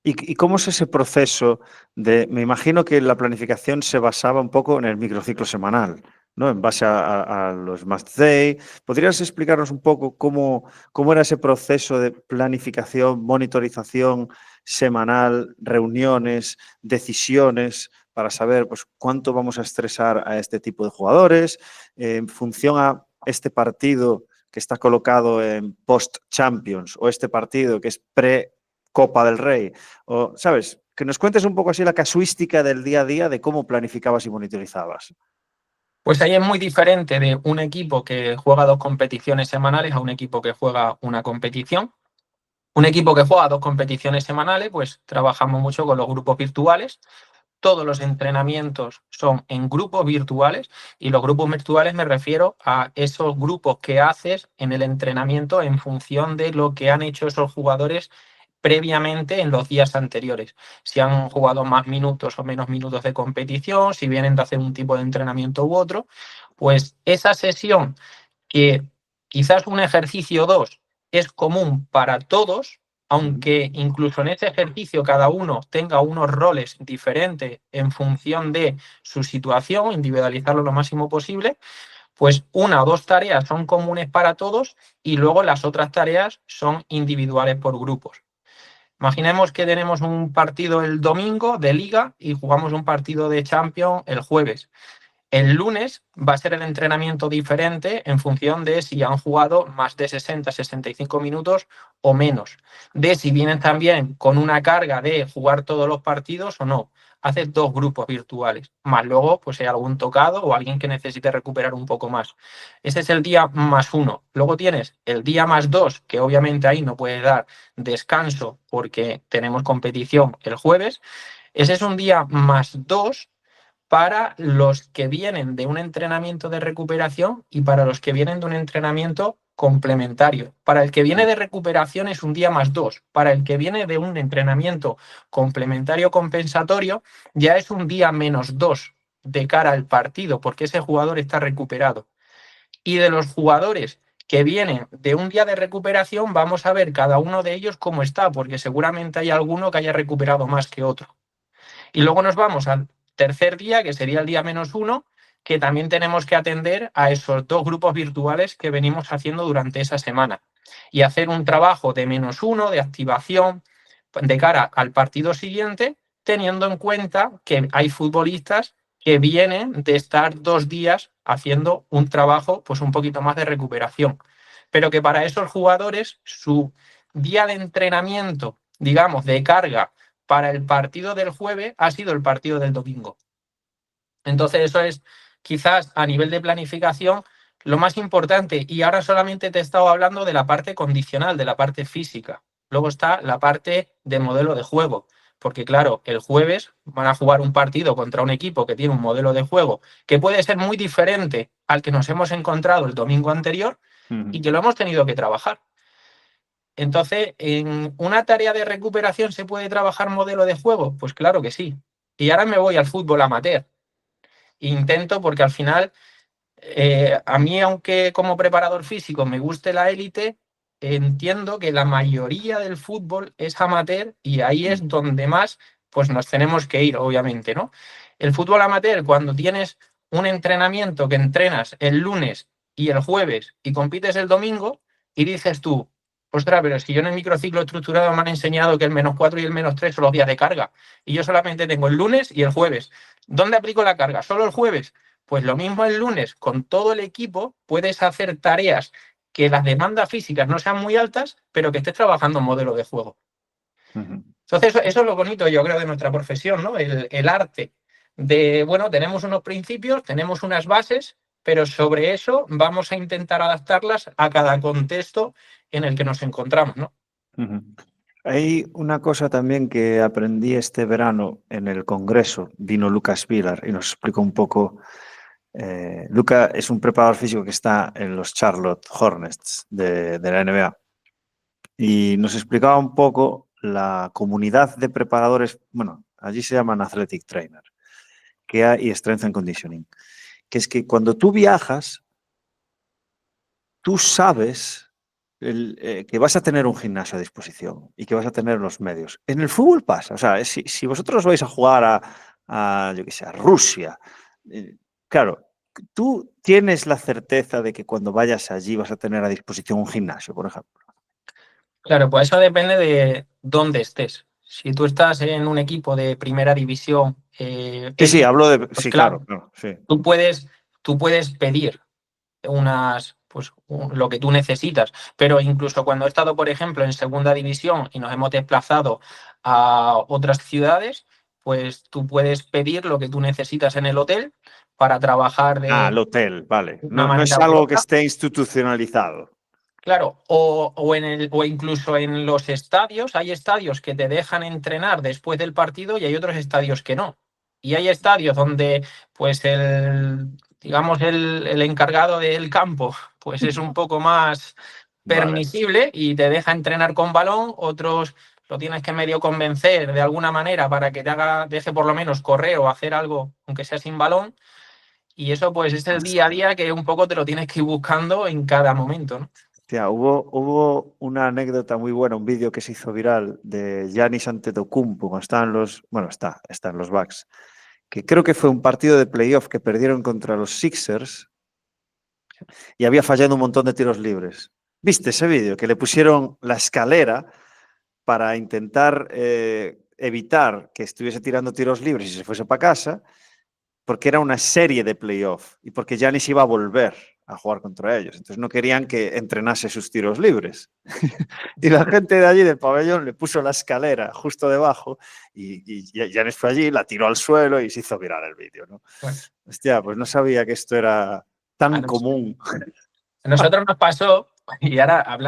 ¿Y cómo es ese proceso de, me imagino que la planificación se basaba un poco en el microciclo semanal, ¿no? En base a los Match Day. ¿Podrías explicarnos un poco cómo era ese proceso de planificación, monitorización semanal, reuniones, decisiones para saber pues, cuánto vamos a estresar a este tipo de jugadores en función a este partido que está colocado en post-Champions o este partido que es pre-Copa del Rey? O, ¿sabes? Que nos cuentes un poco así la casuística del día a día de cómo planificabas y monitorizabas. Pues ahí es muy diferente de un equipo que juega dos competiciones semanales a un equipo que juega una competición. Un equipo que juega dos competiciones semanales, pues trabajamos mucho con los grupos virtuales. Todos los entrenamientos son en grupos virtuales y los grupos virtuales me refiero a esos grupos que haces en el entrenamiento en función de lo que han hecho esos jugadores previamente en los días anteriores. Si han jugado más minutos o menos minutos de competición, si vienen de hacer un tipo de entrenamiento u otro, pues esa sesión que quizás un ejercicio o dos es común para todos, aunque incluso en ese ejercicio cada uno tenga unos roles diferentes en función de su situación, individualizarlo lo máximo posible, pues una o dos tareas son comunes para todos y luego las otras tareas son individuales por grupos. Imaginemos que tenemos un partido el domingo de liga y jugamos un partido de Champions el jueves. El lunes va a ser el entrenamiento diferente en función de si han jugado más de 60-65 minutos o menos, de si vienen también con una carga de jugar todos los partidos o no. Haces dos grupos virtuales, más luego pues hay algún tocado o alguien que necesite recuperar un poco más. Ese es el día más uno. Luego tienes el día más dos, que obviamente ahí no puede dar descanso porque tenemos competición el jueves. Ese es un día más dos para los que vienen de un entrenamiento de recuperación y para los que vienen de un entrenamiento complementario. Para el que viene de recuperación es un día más 2. Para el que viene de un entrenamiento complementario compensatorio ya es un día menos 2 de cara al partido, porque ese jugador está recuperado. Y de los jugadores que vienen de un día de recuperación, vamos a ver cada uno de ellos cómo está, porque seguramente hay alguno que haya recuperado más que otro. Y luego nos vamos al tercer día, que sería el día -1, que también tenemos que atender a esos 2 grupos virtuales que venimos haciendo durante esa semana y hacer un trabajo de -1, de activación de cara al partido siguiente, teniendo en cuenta que hay futbolistas que vienen de estar 2 días haciendo un trabajo pues un poquito más de recuperación, pero que para esos jugadores su día de entrenamiento, digamos, de carga para el partido del jueves ha sido el partido del domingo. Entonces eso es quizás a nivel de planificación lo más importante, y ahora solamente te he estado hablando de la parte condicional, de la parte física. Luego está la parte de modelo de juego, porque claro, el jueves van a jugar un partido contra un equipo que tiene un modelo de juego que puede ser muy diferente al que nos hemos encontrado el domingo anterior y que lo hemos tenido que trabajar. Entonces, ¿en una tarea de recuperación se puede trabajar modelo de juego? Pues claro que sí. Y ahora me voy al fútbol amateur. Intento, porque al final, a mí, aunque como preparador físico me guste la élite, entiendo que la mayoría del fútbol es amateur y ahí es donde más pues, nos tenemos que ir, obviamente, ¿no? El fútbol amateur, cuando tienes un entrenamiento que entrenas el lunes y el jueves y compites el domingo y dices tú, ostras, pero es que yo en el microciclo estructurado me han enseñado que el -4 y el -3 son los días de carga y yo solamente tengo el lunes y el jueves. ¿Dónde aplico la carga? ¿Solo el jueves? Pues lo mismo el lunes, con todo el equipo puedes hacer tareas que las demandas físicas no sean muy altas, pero que estés trabajando en modelo de juego. Entonces, eso es lo bonito, yo creo, de nuestra profesión, ¿no? El arte de, bueno, tenemos unos principios, tenemos unas bases, pero sobre eso vamos a intentar adaptarlas a cada contexto en el que nos encontramos, ¿no? Hay una cosa también que aprendí este verano en el Congreso. Vino Lucas Vilar y nos explicó un poco. Luca es un preparador físico que está en los Charlotte Hornets de la NBA y nos explicaba un poco la comunidad de preparadores, bueno, allí se llaman athletic trainer, que hay, y strength and conditioning, que es que cuando tú viajas, tú sabes que vas a tener un gimnasio a disposición y que vas a tener los medios. En el fútbol pasa, o sea, si vosotros vais a jugar yo qué sé, a Rusia, claro, tú tienes la certeza de que cuando vayas allí vas a tener a disposición un gimnasio, por ejemplo. Claro, pues eso depende de dónde estés. Si tú estás en un equipo de primera división, Sí, hablo de... pues Sí, claro, claro, sí. tú puedes pedir pues, lo que tú necesitas, pero incluso cuando he estado, por ejemplo, en segunda división y nos hemos desplazado a otras ciudades, pues tú puedes pedir lo que tú necesitas en el hotel para trabajar de El hotel, vale. una No es manera u algo que otra. esté institucionalizado. Claro, o incluso en los estadios, hay estadios que te dejan entrenar después del partido y hay otros estadios que no. Y hay estadios donde, pues, digamos, el encargado del campo, pues es un poco más Vale. permisible y te deja entrenar con balón, otros lo tienes que medio convencer de alguna manera para que deje por lo menos correr o hacer algo, aunque sea sin balón. Y eso, pues, es el día a día que un poco te lo tienes que ir buscando en cada momento, ¿no? Tía, hubo una anécdota muy buena, un vídeo que se hizo viral de Giannis Antetokounmpo cuando está en los Bucks, que creo que fue un partido de playoff que perdieron contra los Sixers y había fallado un montón de tiros libres. ¿Viste ese vídeo? Que le pusieron la escalera para intentar evitar que estuviese tirando tiros libres y se fuese para casa, porque era una serie de playoff y porque Giannis iba a volver a jugar contra ellos. Entonces no querían que entrenase sus tiros libres. Y la gente de allí del pabellón le puso la escalera justo debajo y Giannis fue allí, la tiró al suelo y se hizo viral el vídeo, ¿no? Bueno, Hostia, pues no sabía que esto era tan a común. nosotros nos pasó, y ahora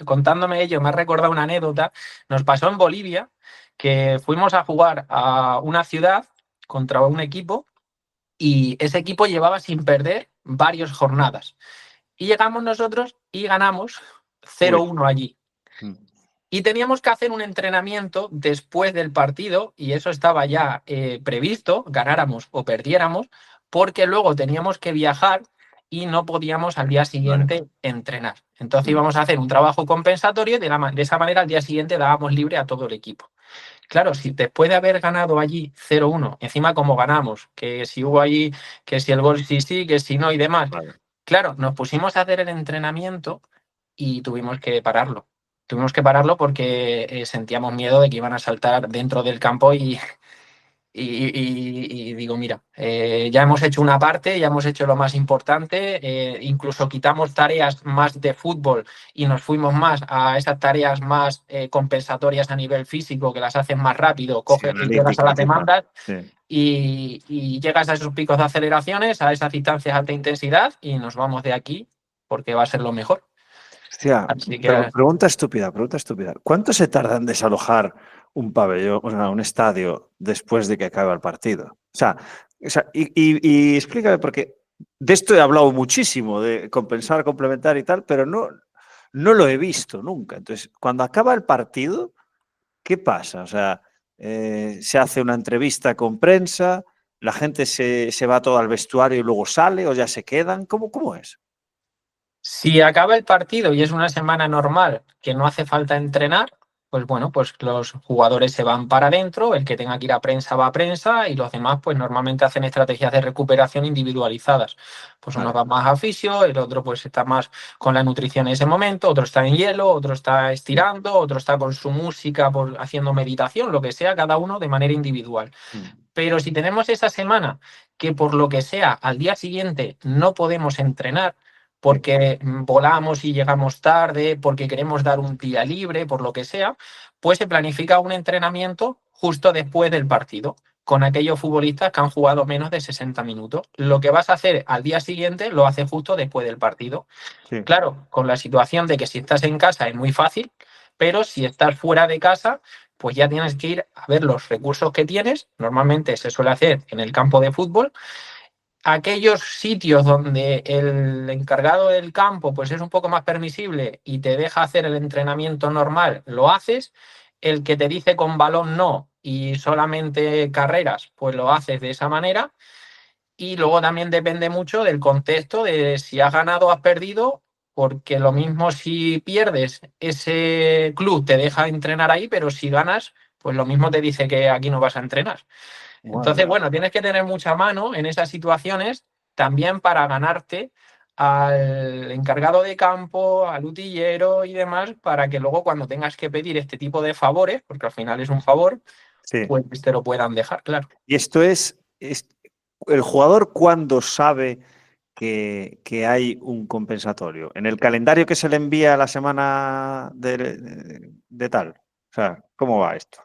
contándome ello, me ha recordado una anécdota, nos pasó en Bolivia, que fuimos a jugar a una ciudad contra un equipo y ese equipo llevaba sin perder varias jornadas. Y llegamos nosotros y ganamos Uy. 0-1 allí. Mm. Y teníamos que hacer un entrenamiento después del partido, y eso estaba ya previsto, ganáramos o perdiéramos, porque luego teníamos que viajar y no podíamos al día siguiente entrenar. Entonces Mm. íbamos a hacer un trabajo compensatorio y de esa manera al día siguiente dábamos libre a todo el equipo. Claro, si después de haber ganado allí 0-1, encima como ganamos, que si hubo allí, que si el gol sí, que si no y demás, Vale. claro, nos pusimos a hacer el entrenamiento y tuvimos que pararlo. Tuvimos que pararlo porque sentíamos miedo de que iban a saltar dentro del campo y digo, mira, ya hemos hecho una parte, ya hemos hecho lo más importante, incluso quitamos tareas más de fútbol y nos fuimos más a esas tareas más compensatorias a nivel físico, que las haces más rápido, Sí, coges y llegas a las analíticas y tal. demandas Sí. y llegas a esos picos de aceleraciones, a esas distancias de alta intensidad y nos vamos de aquí porque va a ser lo mejor. Hostia, Así pero que pregunta estúpida, pregunta estúpida. ¿Cuánto se tarda en desalojar un pabellón, o sea, un estadio después de que acabe el partido? Y explícame, porque de esto he hablado muchísimo, de compensar, complementar y tal, pero no lo he visto nunca. Entonces, cuando acaba el partido, ¿qué pasa? O sea, se hace una entrevista con prensa, la gente se va todo al vestuario y luego sale o ya se quedan. ¿Cómo es? si acaba el partido y es una semana normal que no hace falta entrenar, pues bueno, pues los jugadores se van para adentro, el que tenga que ir a prensa va a prensa y los demás pues normalmente hacen estrategias de recuperación individualizadas. Pues uno Vale. va más a fisio, el otro pues está más con la nutrición en ese momento, otro está en hielo, otro está estirando, otro está con su música haciendo meditación, lo que sea, cada uno de manera individual. Pero si tenemos esa semana que por lo que sea al día siguiente no podemos entrenar, porque volamos y llegamos tarde, porque queremos dar un día libre, por lo que sea, pues se planifica un entrenamiento justo después del partido, con aquellos futbolistas que han jugado menos de 60 minutos. Lo que vas a hacer al día siguiente lo haces justo después del partido. Sí. Claro, con la situación de que si estás en casa es muy fácil, pero si estás fuera de casa, pues ya tienes que ir a ver los recursos que tienes. Normalmente se suele hacer en el campo de fútbol. Aquellos sitios donde el encargado del campo pues es un poco más permisible y te deja hacer el entrenamiento normal, lo haces. El que te dice con balón no y solamente carreras, pues lo haces de esa manera. Y luego también depende mucho del contexto de si has ganado o has perdido, porque lo mismo si pierdes, ese club te deja entrenar ahí, pero si ganas, pues lo mismo te dice que aquí no vas a entrenar. Entonces, Bueno, bueno, tienes que tener mucha mano en esas situaciones también para ganarte al encargado de campo, al utillero y demás, para que luego cuando tengas que pedir este tipo de favores, porque al final es un favor, sí. pues te lo puedan dejar, claro. Y esto es el jugador cuando sabe que hay un compensatorio. En el calendario que se le envía a la semana de tal. O sea, ¿cómo va esto?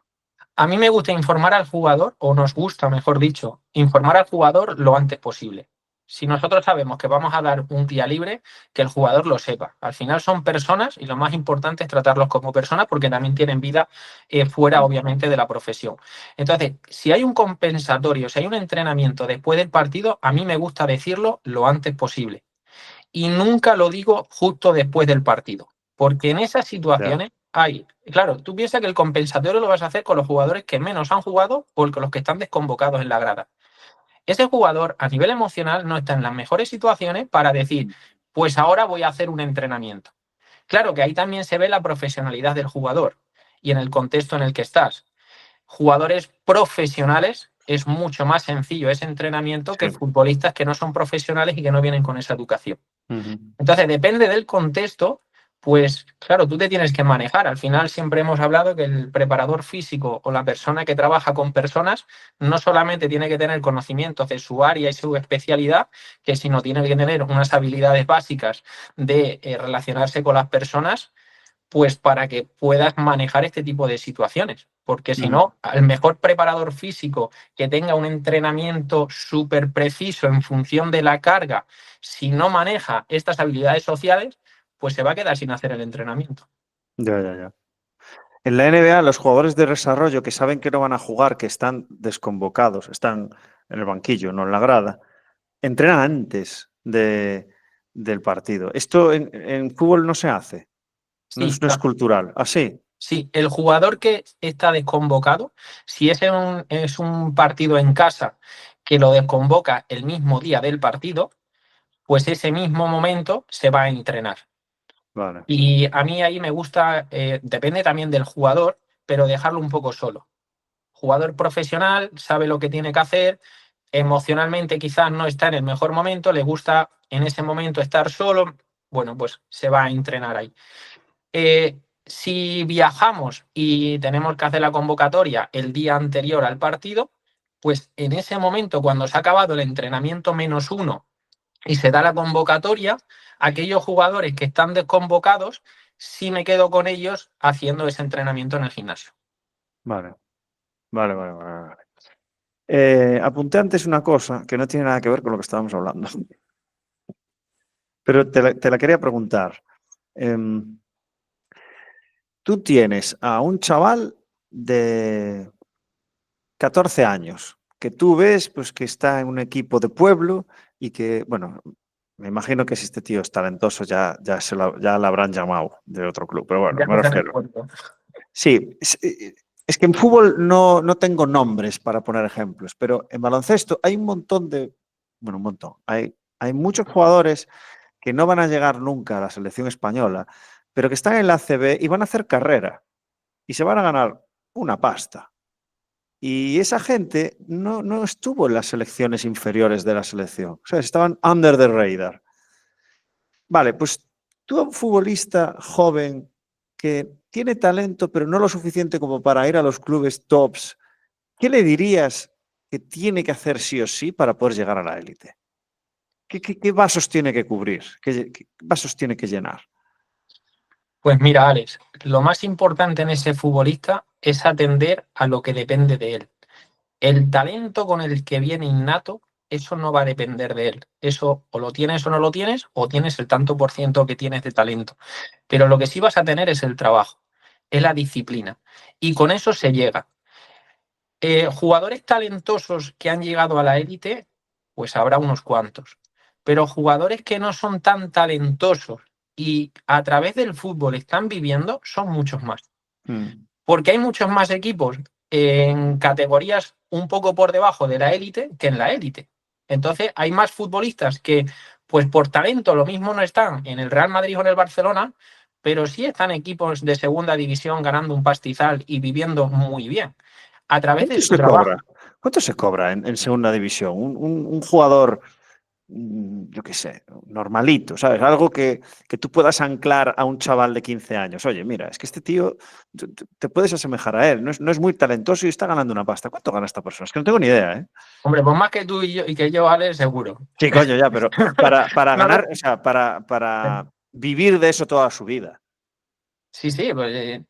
A mí me gusta informar al jugador, o nos gusta, mejor dicho, informar al jugador lo antes posible. Si nosotros sabemos que vamos a dar un día libre, que el jugador lo sepa. Al final son personas y lo más importante es tratarlos como personas porque también tienen vida fuera, obviamente, de la profesión. Entonces, si hay un compensatorio, si hay un entrenamiento después del partido, a mí me gusta decirlo lo antes posible y nunca lo digo justo después del partido, porque en esas Ya. situaciones hay, claro, tú piensas que el compensatorio lo vas a hacer con los jugadores que menos han jugado o con los que están desconvocados en la grada. Ese jugador a nivel emocional no está en las mejores situaciones para decir, pues ahora voy a hacer un entrenamiento. Claro que ahí también se ve la profesionalidad del jugador y en el contexto en el que estás. Jugadores profesionales es mucho más sencillo ese entrenamiento que Sí. futbolistas que no son profesionales y que no vienen con esa educación. Ujú. Entonces, depende del contexto, pues claro, tú te tienes que manejar. Al final siempre hemos hablado que el preparador físico o la persona que trabaja con personas no solamente tiene que tener conocimientos de su área y su especialidad, que sino tiene que tener unas habilidades básicas de relacionarse con las personas, pues para que puedas manejar este tipo de situaciones. Porque si Ujú. no, el mejor preparador físico que tenga un entrenamiento súper preciso en función de la carga, si no maneja estas habilidades sociales, pues se va a quedar sin hacer el entrenamiento. Ya. En la NBA, los jugadores de desarrollo que saben que no van a jugar, que están desconvocados, están en el banquillo, no en la grada, entrenan antes del partido. Esto en fútbol no se hace, Sí, no es cultural. ¿Ah, sí? sí, el jugador que está desconvocado, si es un partido en casa que lo desconvoca el mismo día del partido, pues ese mismo momento se va a entrenar. Vale. Y a mí ahí me gusta, depende también del jugador, pero dejarlo un poco solo. Jugador profesional, sabe lo que tiene que hacer, emocionalmente quizás no está en el mejor momento, le gusta en ese momento estar solo, bueno, pues se va a entrenar ahí. Si viajamos y tenemos que hacer la convocatoria el día anterior al partido, pues en ese momento, cuando se ha acabado el entrenamiento -1 y se da la convocatoria, aquellos jugadores que están desconvocados, sí me quedo con ellos haciendo ese entrenamiento en el gimnasio. Vale. Vale. Apunté antes una cosa que no tiene nada que ver con lo que estábamos hablando, pero te la quería preguntar. Tú tienes a un chaval de 14 años que tú ves pues, que está en un equipo de pueblo y que, bueno, me imagino que si este tío es talentoso ya la habrán llamado de otro club, pero bueno, Ya me está en el refiero. puerto. Sí, es que en fútbol no tengo nombres para poner ejemplos, pero en baloncesto hay un montón bueno, un montón. Hay muchos jugadores que no van a llegar nunca a la selección española, pero que están en la ACB y van a hacer carrera y se van a ganar una pasta. Y esa gente no estuvo en las selecciones inferiores de la selección. O sea, estaban under the radar. Vale, pues tú a un futbolista joven que tiene talento, pero no lo suficiente como para ir a los clubes tops, ¿qué le dirías que tiene que hacer sí o sí para poder llegar a la élite? ¿Qué vasos tiene que cubrir? ¿Qué vasos tiene que llenar? Pues mira, Alex, lo más importante en ese futbolista es atender a lo que depende de él. El talento con el que viene innato, eso no va a depender de él. Eso o lo tienes o no lo tienes, o tienes el tanto por ciento que tienes de talento. Pero lo que sí vas a tener es el trabajo, es la disciplina. Y con eso se llega. Jugadores talentosos que han llegado a la élite, pues habrá unos cuantos. Pero jugadores que no son tan talentosos y a través del fútbol están viviendo, son muchos más. Porque hay muchos más equipos en categorías un poco por debajo de la élite que en la élite. Entonces hay más futbolistas que, pues por talento, lo mismo no están en el Real Madrid o en el Barcelona, pero sí están equipos de segunda división ganando un pastizal y viviendo muy bien a través de ¿Cuánto su se cobra? trabajo. ¿Cuánto se cobra en segunda división? Un jugador, yo qué sé, normalito, ¿sabes? Algo que tú puedas anclar a un chaval de 15 años. Oye, mira, es que este tío, te puedes asemejar a él, no es muy talentoso y está ganando una pasta. ¿Cuánto gana esta persona? Es que no tengo ni idea, ¿eh? Hombre, pues más que tú y yo, y que yo, Ale, seguro. Sí, coño, ya, pero para No, no. ganar, o sea, para vivir de eso toda su vida. Sí, sí, pues,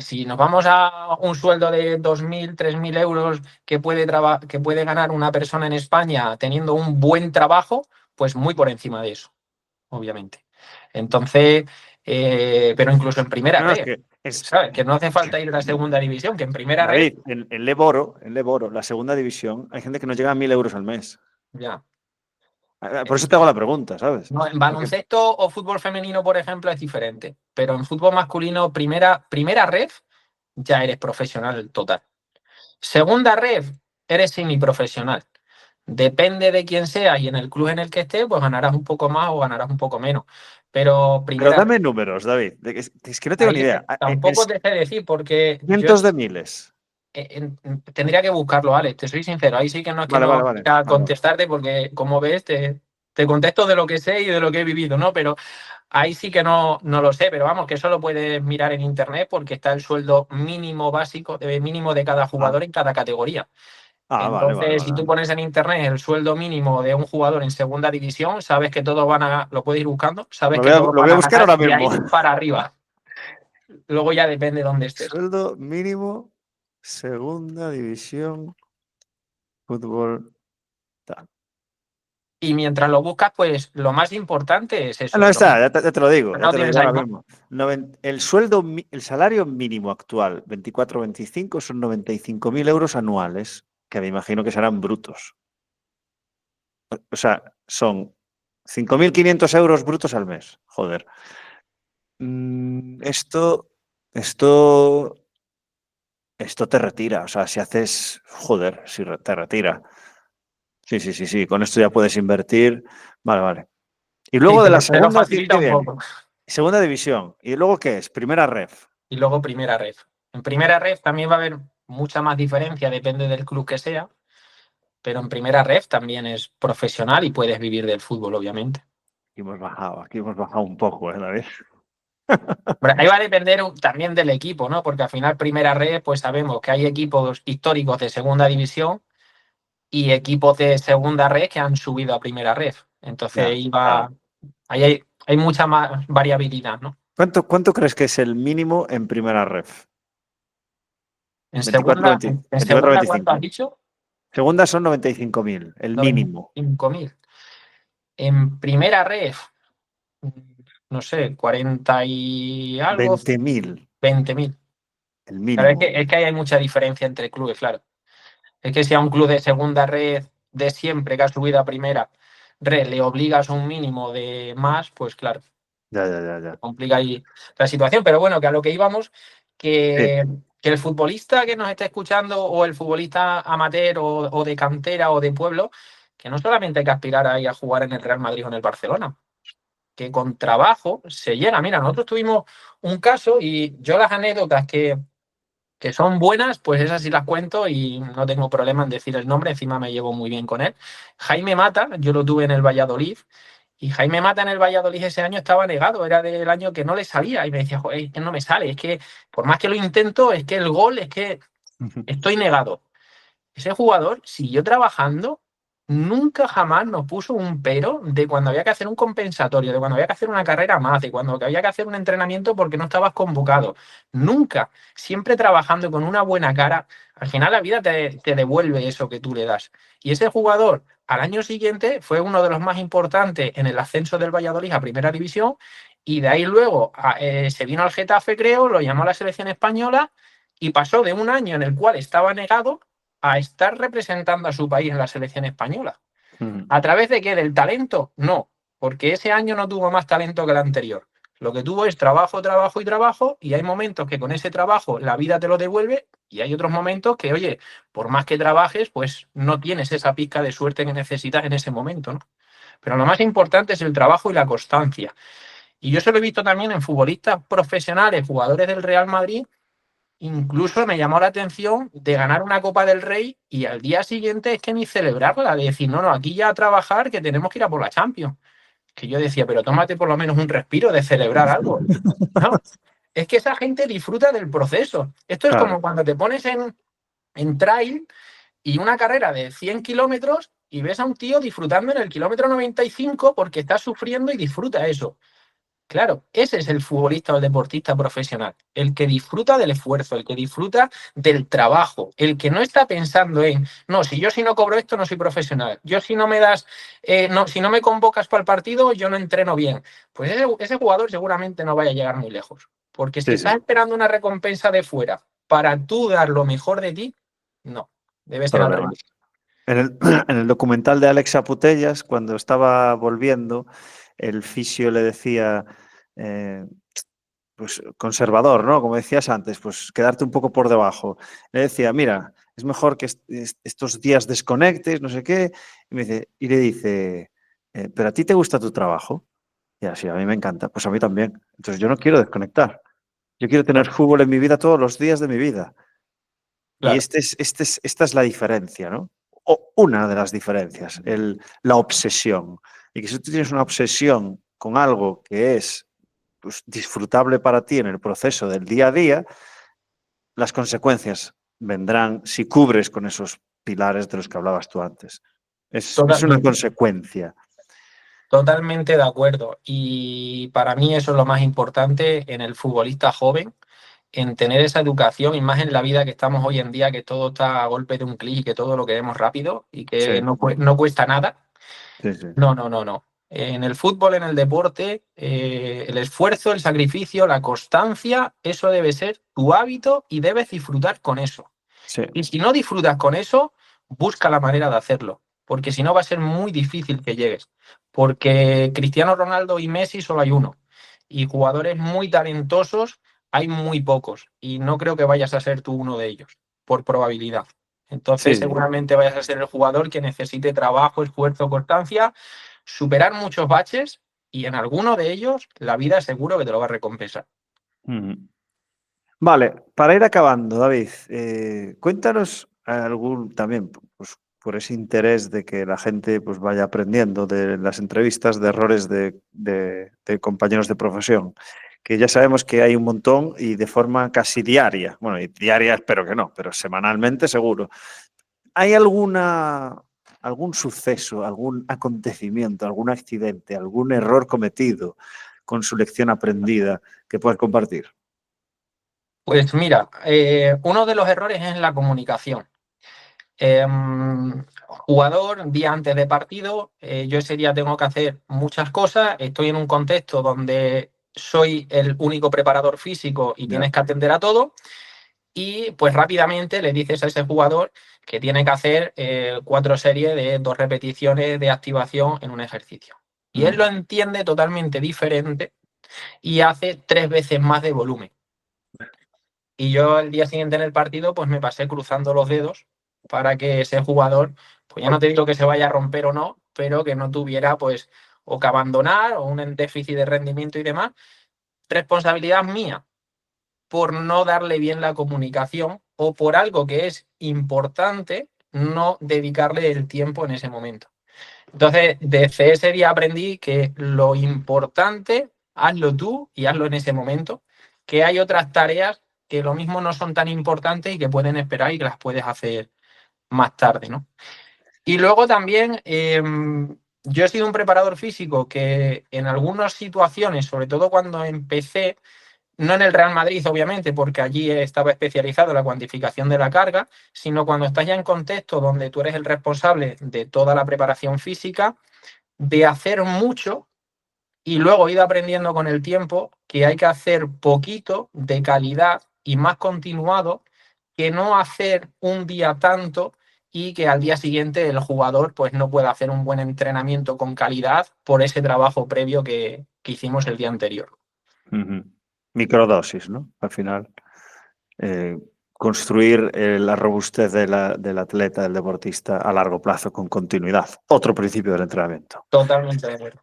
si nos vamos a un sueldo de 2.000, 3.000 euros que puede ganar una persona en España teniendo un buen trabajo, pues muy por encima de eso, obviamente. Entonces, pero incluso en primera No, no, es red, que es, ¿sabes? Que no hace falta ir a la segunda división, que en primera red, David, en Leboro, la segunda división, hay gente que no llega a 1.000 euros al mes. ya. Por eso te hago la pregunta, ¿sabes? No, en Porque, baloncesto o fútbol femenino, por ejemplo, es diferente. Pero en fútbol masculino, primera red, ya eres profesional total. Segunda red, eres semiprofesional. Depende de quién sea y en el club en el que estés, pues ganarás un poco más o ganarás un poco menos. Pero pero primera red, dame números, David. Es que no tengo ni ahí idea. tampoco te sé decir porque yo Cientos de miles. tendría que buscarlo, Alex, te soy sincero. Ahí sí que no es que Vale, vale, no vale. quiera Vale, vale. contestarte porque, como ves, te contesto de lo que sé y de lo que he vivido, ¿no? Pero ahí sí que no lo sé, pero vamos, que eso lo puedes mirar en internet porque está el sueldo mínimo básico, mínimo de cada Ah, jugador en cada categoría. vale, vale, Entonces, si tú vale. pones en internet el sueldo mínimo de un jugador en segunda división, sabes que todos lo puedes ir buscando, sabes que todos Lo voy van a a buscar ganar ahora de mismo. ahí para arriba. Luego ya depende de dónde estés. Sueldo mínimo, segunda división, fútbol. Tal. Y mientras lo buscas, pues lo más importante es Ah, eso. no está, ya No te lo tienes digo ahí, ahora ¿no? mismo. El salario mínimo actual, 24-25, son 95.000 euros anuales, que me imagino que serán brutos. O sea, son 5.500 euros brutos al mes. Joder. Esto te retira. O sea, si haces, joder, si te retira. Sí. Con esto ya puedes invertir. Vale. Y Sí, luego de la te lo segunda, ¿qué facilita un viene? poco. Segunda división. ¿Y luego qué es? Primera ref. Y luego primera ref. En primera ref también va a haber mucha más diferencia, depende del club que sea, pero en primera ref también es profesional y puedes vivir del fútbol, obviamente. Aquí hemos bajado un poco, David. Pero ahí va a depender también del equipo, ¿no? Porque al final primera ref, pues sabemos que hay equipos históricos de segunda división y equipos de segunda ref que han subido a primera ref. Entonces Ya, claro. ahí hay mucha más variabilidad, ¿no? ¿Cuánto crees que es el mínimo en primera ref? En 24, segunda, 20, en 24, segunda, ¿cuánto has 25. dicho? Segunda son 95.000, el mínimo. 95.000. En primera ref, no sé, 40 y algo, 20.000, 20.000. el Claro, mínimo. es que ahí hay mucha diferencia entre clubes, claro. Es que si a un club de segunda red de siempre que ha subido a primera red le obligas a un mínimo de más, pues claro, Ya. complica ahí la situación. Pero bueno, que a lo que íbamos, Sí. que el futbolista que nos esté escuchando o el futbolista amateur o de cantera o de pueblo, que no solamente hay que aspirar ahí a jugar en el Real Madrid o en el Barcelona, que con trabajo se llega. Mira, nosotros tuvimos un caso y yo las anécdotas que son buenas, pues esas sí las cuento y no tengo problema en decir el nombre, encima me llevo muy bien con él. Jaime Mata, yo lo tuve en el Valladolid, y Jaime Mata en el Valladolid ese año estaba negado, era del año que no le salía, y me decía, joder, es que no me sale, es que por más que lo intento, es que el gol, es que estoy negado. Ese jugador siguió trabajando, nunca jamás nos puso un pero de cuando había que hacer un compensatorio, de cuando había que hacer una carrera más, de cuando había que hacer un entrenamiento porque no estabas convocado. Nunca, siempre trabajando con una buena cara. Al final la vida te devuelve eso que tú le das. Y ese jugador al año siguiente fue uno de los más importantes en el ascenso del Valladolid a Primera División y de ahí luego se vino al Getafe, creo, lo llamó a la selección española y pasó de un año en el cual estaba negado a estar representando a su país en la selección española. ¿A través de qué? ¿Del talento? No, porque ese año no tuvo más talento que el anterior. Lo que tuvo es trabajo, y hay momentos que con ese trabajo la vida te lo devuelve y hay otros momentos que, oye, por más que trabajes, pues no tienes esa pizca de suerte que necesitas en ese momento, ¿no? Pero lo más importante es el trabajo y la constancia. Y yo se lo he visto también en futbolistas profesionales, jugadores del Real Madrid. Incluso me llamó la atención de ganar una Copa del Rey y al día siguiente es que ni celebrarla, de decir, no, aquí ya a trabajar que tenemos que ir a por la Champions. Que yo decía, pero tómate por lo menos un respiro de celebrar algo. No, es que esa gente disfruta del proceso. Esto es Claro. como cuando te pones en trail y una carrera de 100 kilómetros y ves a un tío disfrutando en el kilómetro 95 porque está sufriendo y disfruta eso. Claro, ese es el futbolista o el deportista profesional, el que disfruta del esfuerzo, el que disfruta del trabajo, el que no está pensando en, no, si no cobro esto no soy profesional, yo si no me das, no, si no me convocas para el partido yo no entreno bien. Pues ese jugador seguramente no vaya a llegar muy lejos, porque si Sí. estás esperando una recompensa de fuera para tú dar lo mejor de ti, no, debe ser al revés. Problemas. En el documental de Alexa Putellas, cuando estaba volviendo, el fisio le decía, eh, pues conservador, ¿no? Como decías antes, pues quedarte un poco por debajo. Le decía, mira, es mejor que estos días desconectes, no sé qué. Y le dice, ¿pero a ti te gusta tu trabajo? Y así, a mí me encanta. Pues a mí también. Entonces yo no quiero desconectar. Yo quiero tener fútbol en mi vida todos los días de mi vida. Y Claro, esta es la diferencia, ¿no? O una de las diferencias, la obsesión. Y que si tú tienes una obsesión con algo que es pues, disfrutable para ti en el proceso del día a día, las consecuencias vendrán si cubres con esos pilares de los que hablabas tú antes. Es una totalmente. consecuencia. Totalmente de acuerdo. Y para mí eso es lo más importante en el futbolista joven, en tener esa educación y más en la vida que estamos hoy en día, que todo está a golpe de un clic y que todo lo queremos rápido y Sí, que no cuesta nada. sí. No. En el fútbol, en el deporte, el esfuerzo, el sacrificio, la constancia, eso debe ser tu hábito y debes disfrutar con eso. Sí. Y si no disfrutas con eso, busca la manera de hacerlo. porque si no va a ser muy difícil que llegues. Porque Cristiano Ronaldo y Messi solo hay uno. Y jugadores muy talentosos hay muy pocos. Y no creo que vayas a ser tú uno de ellos, por probabilidad. Entonces, Sí. seguramente vayas a ser el jugador que necesite trabajo, esfuerzo, constancia, superar muchos baches y en alguno de ellos la vida seguro que te lo va a recompensar. Ujú. Vale, para ir acabando, David, cuéntanos algún también, pues, por ese interés de que la gente pues, vaya aprendiendo de las entrevistas de errores de compañeros de profesión, que ya sabemos que hay un montón y de forma casi diaria. Bueno, y diaria espero que no, pero semanalmente seguro. ¿Hay algún suceso, algún acontecimiento, algún accidente, algún error cometido con su lección aprendida que puedas compartir? Pues mira, uno de los errores es la comunicación. Jugador, día antes de partido, yo ese día tengo que hacer muchas cosas, estoy en un contexto donde soy el único preparador físico y Ya. tienes que atender a todo y pues rápidamente le dices a ese jugador que tiene que hacer 4 series de 2 repeticiones de activación en un ejercicio. Y él lo entiende totalmente diferente y hace 3 veces más de volumen. Y yo el día siguiente en el partido, pues me pasé cruzando los dedos para que ese jugador, pues ya no te digo que se vaya a romper o no, pero que no tuviera, pues, o que abandonar o un déficit de rendimiento y demás. Responsabilidad mía por no darle bien la comunicación o por algo que es importante, no dedicarle el tiempo en ese momento. Entonces, desde ese día aprendí que lo importante, hazlo tú y hazlo en ese momento, que hay otras tareas que lo mismo no son tan importantes y que pueden esperar y que las puedes hacer más tarde, ¿no? Y luego también, yo he sido un preparador físico que en algunas situaciones, sobre todo cuando empecé, no en el Real Madrid, obviamente, porque allí estaba especializado en la cuantificación de la carga, sino cuando estás ya en contexto donde tú eres el responsable de toda la preparación física, de hacer mucho y luego he ido aprendiendo con el tiempo que hay que hacer poquito de calidad y más continuado que no hacer un día tanto y que al día siguiente el jugador pues no pueda hacer un buen entrenamiento con calidad por ese trabajo previo que hicimos el día anterior. Ujú. Microdosis, ¿no? Al final, eh, construir la robustez del atleta, del deportista a largo plazo con continuidad. Otro principio del entrenamiento. Totalmente de acuerdo.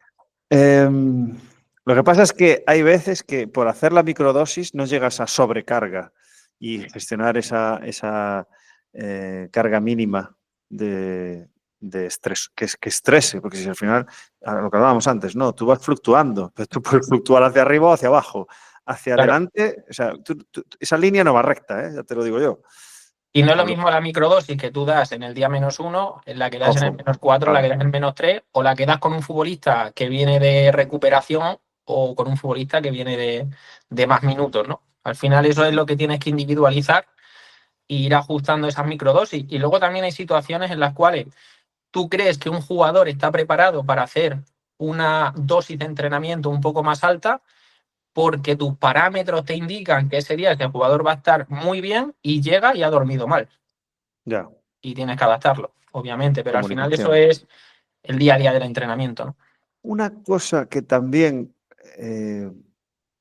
Lo que pasa es que hay veces que por hacer la microdosis no llegas a sobrecarga y gestionar esa carga mínima de estrés, que estrese, porque si al final, lo que hablábamos antes, no, tú vas fluctuando, pero tú puedes fluctuar hacia arriba o hacia abajo, hacia Claro. adelante, o sea, esa línea no va recta, ya te lo digo yo. Y no es lo Hablo- mismo la microdosis que tú das en el día -1, en la que das en el Ojo, -4, la que claro, das en el -3, o la que das con un futbolista que viene de recuperación o con un futbolista que viene de más minutos, ¿no? Al final eso es lo que tienes que individualizar e ir ajustando esas microdosis. Y luego también hay situaciones en las cuales tú crees que un jugador está preparado para hacer una dosis de entrenamiento un poco más alta porque tus parámetros te indican que ese día ese jugador va a estar muy bien y llega y ha dormido mal ya, y tienes que adaptarlo, obviamente, pero al final eso comunicación. es el día a día del entrenamiento, ¿no? Una cosa que también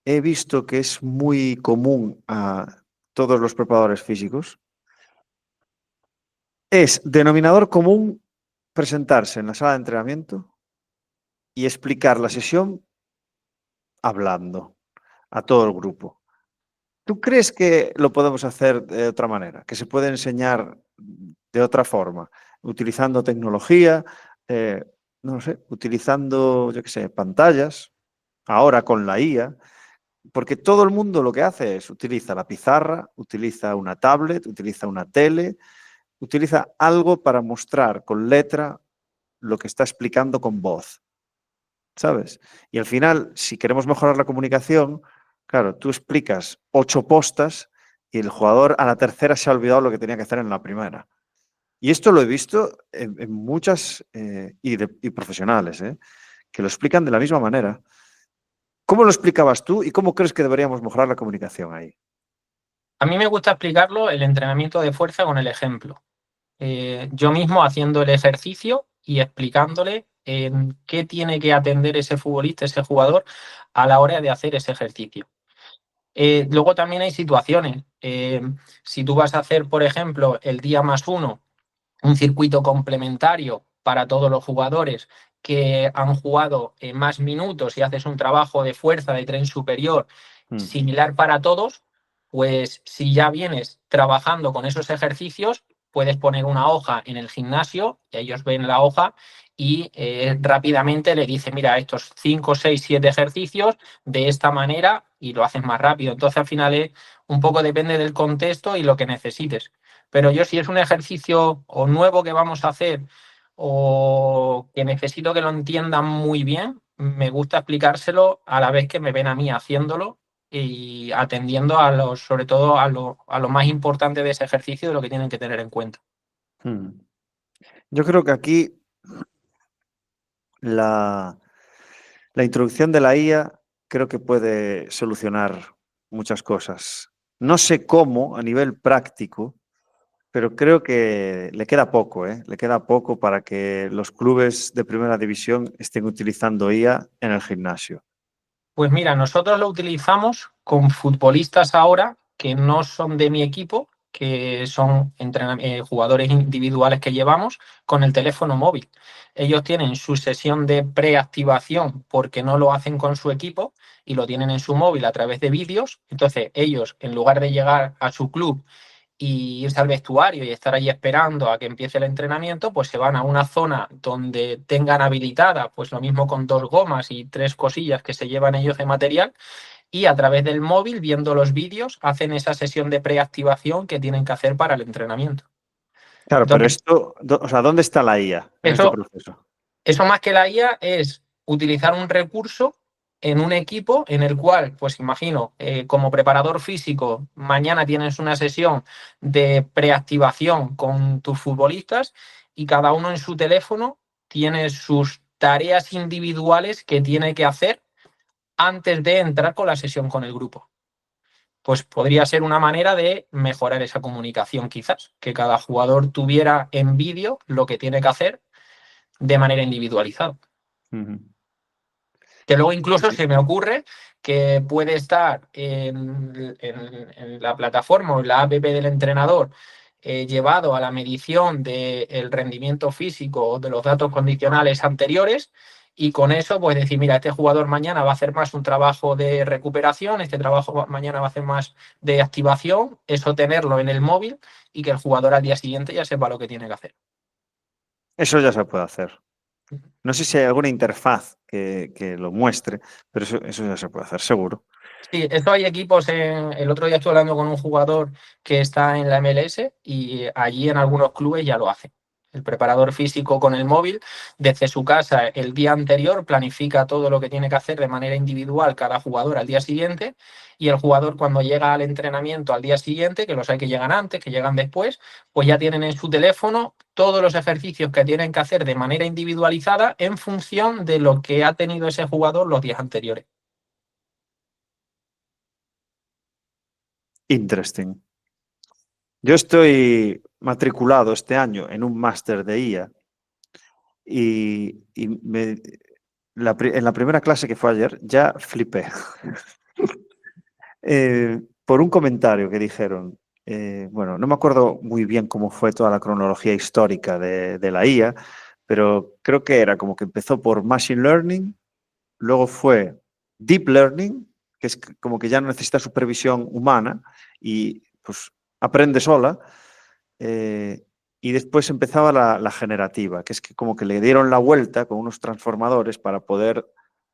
he visto que es muy común a todos los preparadores físicos es denominador común presentarse en la sala de entrenamiento y explicar la sesión hablando a todo el grupo. ¿Tú crees que lo podemos hacer de otra manera? ¿Que se puede enseñar de otra forma? Utilizando tecnología, no sé, utilizando, yo qué sé, pantallas, ahora con la IA, porque todo el mundo lo que hace es utiliza la pizarra, utiliza una tablet, utiliza una tele, utiliza algo para mostrar con letra lo que está explicando con voz, ¿sabes? Y al final, si queremos mejorar la comunicación, claro, tú explicas 8 postas y el jugador a la tercera se ha olvidado lo que tenía que hacer en la primera. Y esto lo he visto en muchas y profesionales, que lo explican de la misma manera. ¿Cómo lo explicabas tú y cómo crees que deberíamos mejorar la comunicación ahí? A mí me gusta explicarlo el entrenamiento de fuerza con el ejemplo. Yo mismo haciendo el ejercicio y explicándole en qué tiene que atender ese futbolista, ese jugador, a la hora de hacer ese ejercicio. Luego también hay situaciones. Si tú vas a hacer, por ejemplo, el día +1, un circuito complementario para todos los jugadores que han jugado más minutos y haces un trabajo de fuerza de tren superior similar para todos, pues si ya vienes trabajando con esos ejercicios, puedes poner una hoja en el gimnasio, ellos ven la hoja y rápidamente le dicen, mira, estos 5, 6, 7 ejercicios de esta manera y lo haces más rápido. Entonces al final un poco depende del contexto y lo que necesites. Pero yo si es un ejercicio o nuevo que vamos a hacer o que necesito que lo entiendan muy bien, me gusta explicárselo a la vez que me ven a mí haciéndolo y atendiendo sobre todo a lo más importante de ese ejercicio, de lo que tienen que tener en cuenta. Yo creo que aquí la introducción de la IA creo que puede solucionar muchas cosas. No sé cómo a nivel práctico, pero creo que le queda poco, ¿eh? Le queda poco para que los clubes de primera división estén utilizando IA en el gimnasio. Pues mira, nosotros lo utilizamos con futbolistas ahora que no son de mi equipo, que son jugadores individuales que llevamos con el teléfono móvil. Ellos tienen su sesión de preactivación porque no lo hacen con su equipo y lo tienen en su móvil a través de vídeos. Entonces ellos, en lugar de llegar a su club y irse al vestuario y estar ahí esperando a que empiece el entrenamiento, pues se van a una zona donde tengan habilitada, pues lo mismo con 2 gomas y 3 cosillas que se llevan ellos de material, y a través del móvil, viendo los vídeos, hacen esa sesión de preactivación que tienen que hacer para el entrenamiento. Claro, pero Entonces, esto, o sea, ¿dónde está la IA en este eso proceso? Eso más que la IA es utilizar un recurso en un equipo en el cual, pues imagino, como preparador físico, mañana tienes una sesión de preactivación con tus futbolistas y cada uno en su teléfono tiene sus tareas individuales que tiene que hacer antes de entrar con la sesión con el grupo. Pues podría ser una manera de mejorar esa comunicación, quizás, que cada jugador tuviera en vídeo lo que tiene que hacer de manera individualizada. Que luego incluso se me ocurre que puede estar en la plataforma o en la app del entrenador llevado a la medición del rendimiento físico o de los datos condicionales anteriores y con eso pues decir, mira, este jugador mañana va a hacer más un trabajo de recuperación, este trabajo mañana va a hacer más de activación, eso tenerlo en el móvil y que el jugador al día siguiente ya sepa lo que tiene que hacer. Eso ya se puede hacer. No sé si hay alguna interfaz que lo muestre, pero eso ya se puede hacer, seguro. Sí, esto hay equipos. El otro día estuve hablando con un jugador que está en la MLS y allí en algunos clubes ya lo hace. El preparador físico con el móvil, desde su casa el día anterior, planifica todo lo que tiene que hacer de manera individual cada jugador al día siguiente y el jugador cuando llega al entrenamiento al día siguiente, que los hay que llegan antes, que llegan después, pues ya tienen en su teléfono todos los ejercicios que tienen que hacer de manera individualizada en función de lo que ha tenido ese jugador los días anteriores. Interesting. Yo estoy matriculado este año en un máster de IA y en la primera clase que fue ayer ya flipé. Por un comentario que dijeron, bueno, no me acuerdo muy bien cómo fue toda la cronología histórica de la IA, pero creo que era como que empezó por Machine Learning, luego fue Deep Learning, que es como que ya no necesita supervisión humana y pues aprende sola. Y después empezaba la generativa, que es que como que le dieron la vuelta con unos transformadores para poder,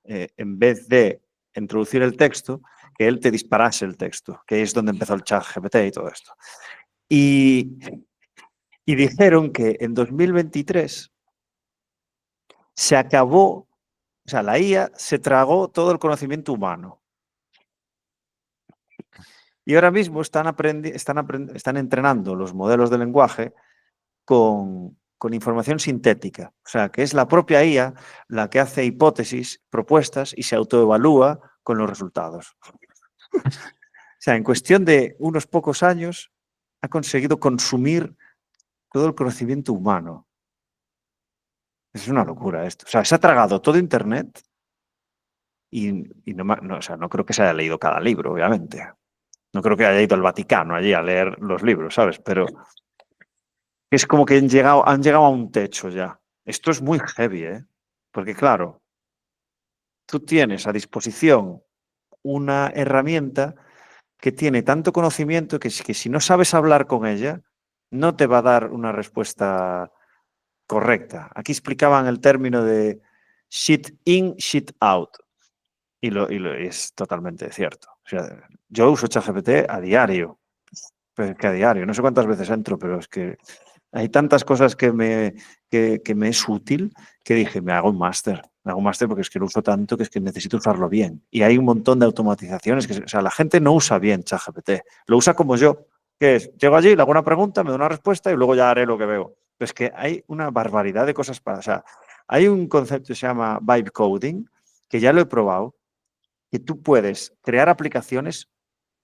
en vez de introducir el texto, que él te disparase el texto, que es donde empezó el chat GPT y todo esto. Y, y dijeron que en 2023 se acabó, o sea, la IA se tragó todo el conocimiento humano. Y ahora mismo están entrenando los modelos de lenguaje con información sintética. O sea, que es la propia IA la que hace hipótesis, propuestas y se autoevalúa con los resultados. O sea, en cuestión de unos pocos años ha conseguido consumir todo el conocimiento humano. Es una locura esto. O sea, se ha tragado todo Internet y no, o sea, no creo que se haya leído cada libro, obviamente. No creo que haya ido al Vaticano allí a leer los libros, ¿sabes? Pero es como que han llegado a un techo ya. Esto es muy heavy, ¿eh? Porque claro, tú tienes a disposición una herramienta que tiene tanto conocimiento que si no sabes hablar con ella, no te va a dar una respuesta correcta. Aquí explicaban el término de shit in, shit out. Y es totalmente cierto. O sea, yo uso ChatGPT a diario, pero es que a diario. No sé cuántas veces entro, pero es que hay tantas cosas que me es útil que dije, me hago un máster. Me hago un máster porque es que lo uso tanto que es que necesito usarlo bien. Y hay un montón de automatizaciones que, o sea, la gente no usa bien ChatGPT. Lo usa como yo, que es, llego allí, le hago una pregunta, me da una respuesta y luego ya haré lo que veo. Pero es que hay una barbaridad de cosas para... O sea, hay un concepto que se llama vibe coding, que ya lo he probado, que tú puedes crear aplicaciones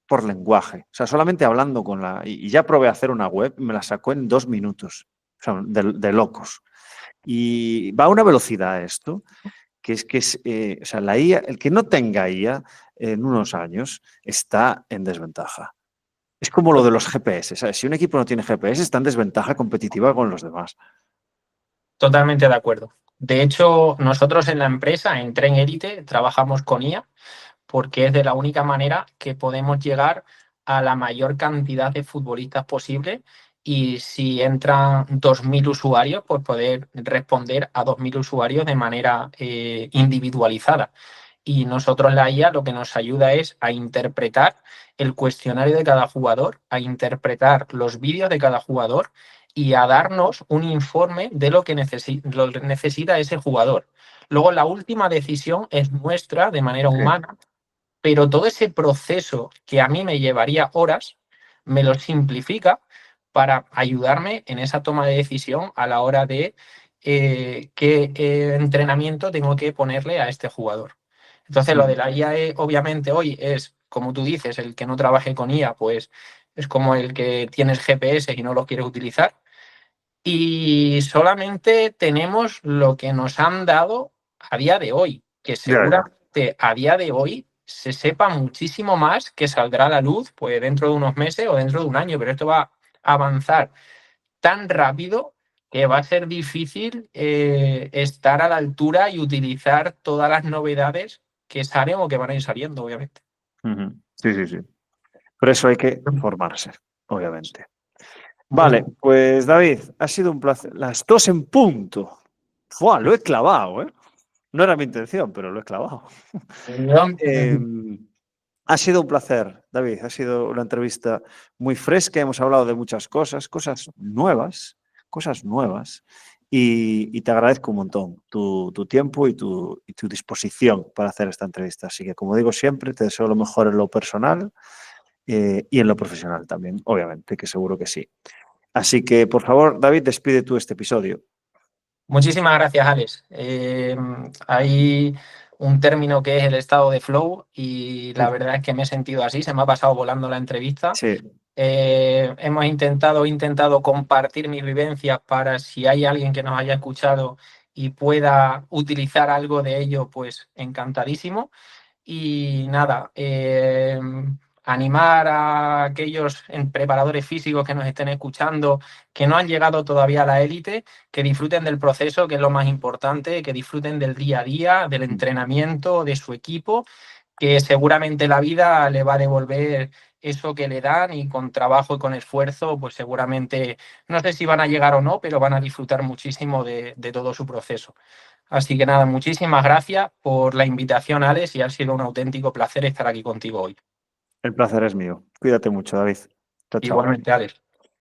por lenguaje. O sea, solamente hablando con la... Y ya probé a hacer una web y me la sacó en 2 minutos. O sea, de locos. Y va a una velocidad esto, o sea, la IA, el que no tenga IA en unos años está en desventaja. Es como lo de los GPS, ¿sabes? Si un equipo no tiene GPS, está en desventaja competitiva con los demás. Totalmente de acuerdo. De hecho, nosotros en la empresa, en Tren Elite, trabajamos con IA porque es de la única manera que podemos llegar a la mayor cantidad de futbolistas posible y si entran 2.000 usuarios, pues poder responder a 2.000 usuarios de manera individualizada. Y nosotros la IA lo que nos ayuda es a interpretar el cuestionario de cada jugador, a interpretar los vídeos de cada jugador y a darnos un informe de lo que necesita ese jugador. Luego, la última decisión es nuestra de manera Sí. humana, pero todo ese proceso que a mí me llevaría horas, me lo simplifica para ayudarme en esa toma de decisión a la hora de qué entrenamiento tengo que ponerle a este jugador. Entonces, lo de la IA, obviamente, hoy es, como tú dices, el que no trabaje con IA, pues es como el que tienes GPS y no lo quieres utilizar. Y solamente tenemos lo que nos han dado a día de hoy, que Ya, ya. seguramente a día de hoy se sepa muchísimo más que saldrá a la luz pues dentro de unos meses o dentro de un año, pero esto va a avanzar tan rápido que va a ser difícil estar a la altura y utilizar todas las novedades que salen o que van a ir saliendo, obviamente. Sí, sí, sí. Por eso hay que formarse, obviamente. Muy Vale, bien. pues David, ha sido un placer. Las 2 en punto. ¡Fua! Lo he clavado, ¿eh? No era mi intención, pero lo he clavado. Eh, Ha sido un placer, David. Ha sido una entrevista muy fresca. Hemos hablado de muchas cosas, cosas nuevas. Y te agradezco un montón tu tiempo y tu disposición para hacer esta entrevista. Así que, como digo siempre, te deseo lo mejor en lo personal y en lo profesional también, obviamente, que seguro que sí. Así que, por favor, David, despide tú este episodio. Muchísimas gracias, Alex. Hay un término que es el estado de flow y la verdad es que me he sentido así, se me ha pasado volando la entrevista. Sí, Hemos intentado compartir mis vivencias para si hay alguien que nos haya escuchado y pueda utilizar algo de ello, pues encantadísimo. Y nada, animar a aquellos preparadores físicos que nos estén escuchando, que no han llegado todavía a la élite, que disfruten del proceso, que es lo más importante, que disfruten del día a día, del entrenamiento, de su equipo, que seguramente la vida le va a devolver eso que le dan y con trabajo y con esfuerzo, pues seguramente, no sé si van a llegar o no, pero van a disfrutar muchísimo de todo su proceso. Así que nada, muchísimas gracias por la invitación, Alex, y ha sido un auténtico placer estar aquí contigo hoy. el placer es mío. Cuídate mucho, David. Chao, chao. Igualmente, Alex.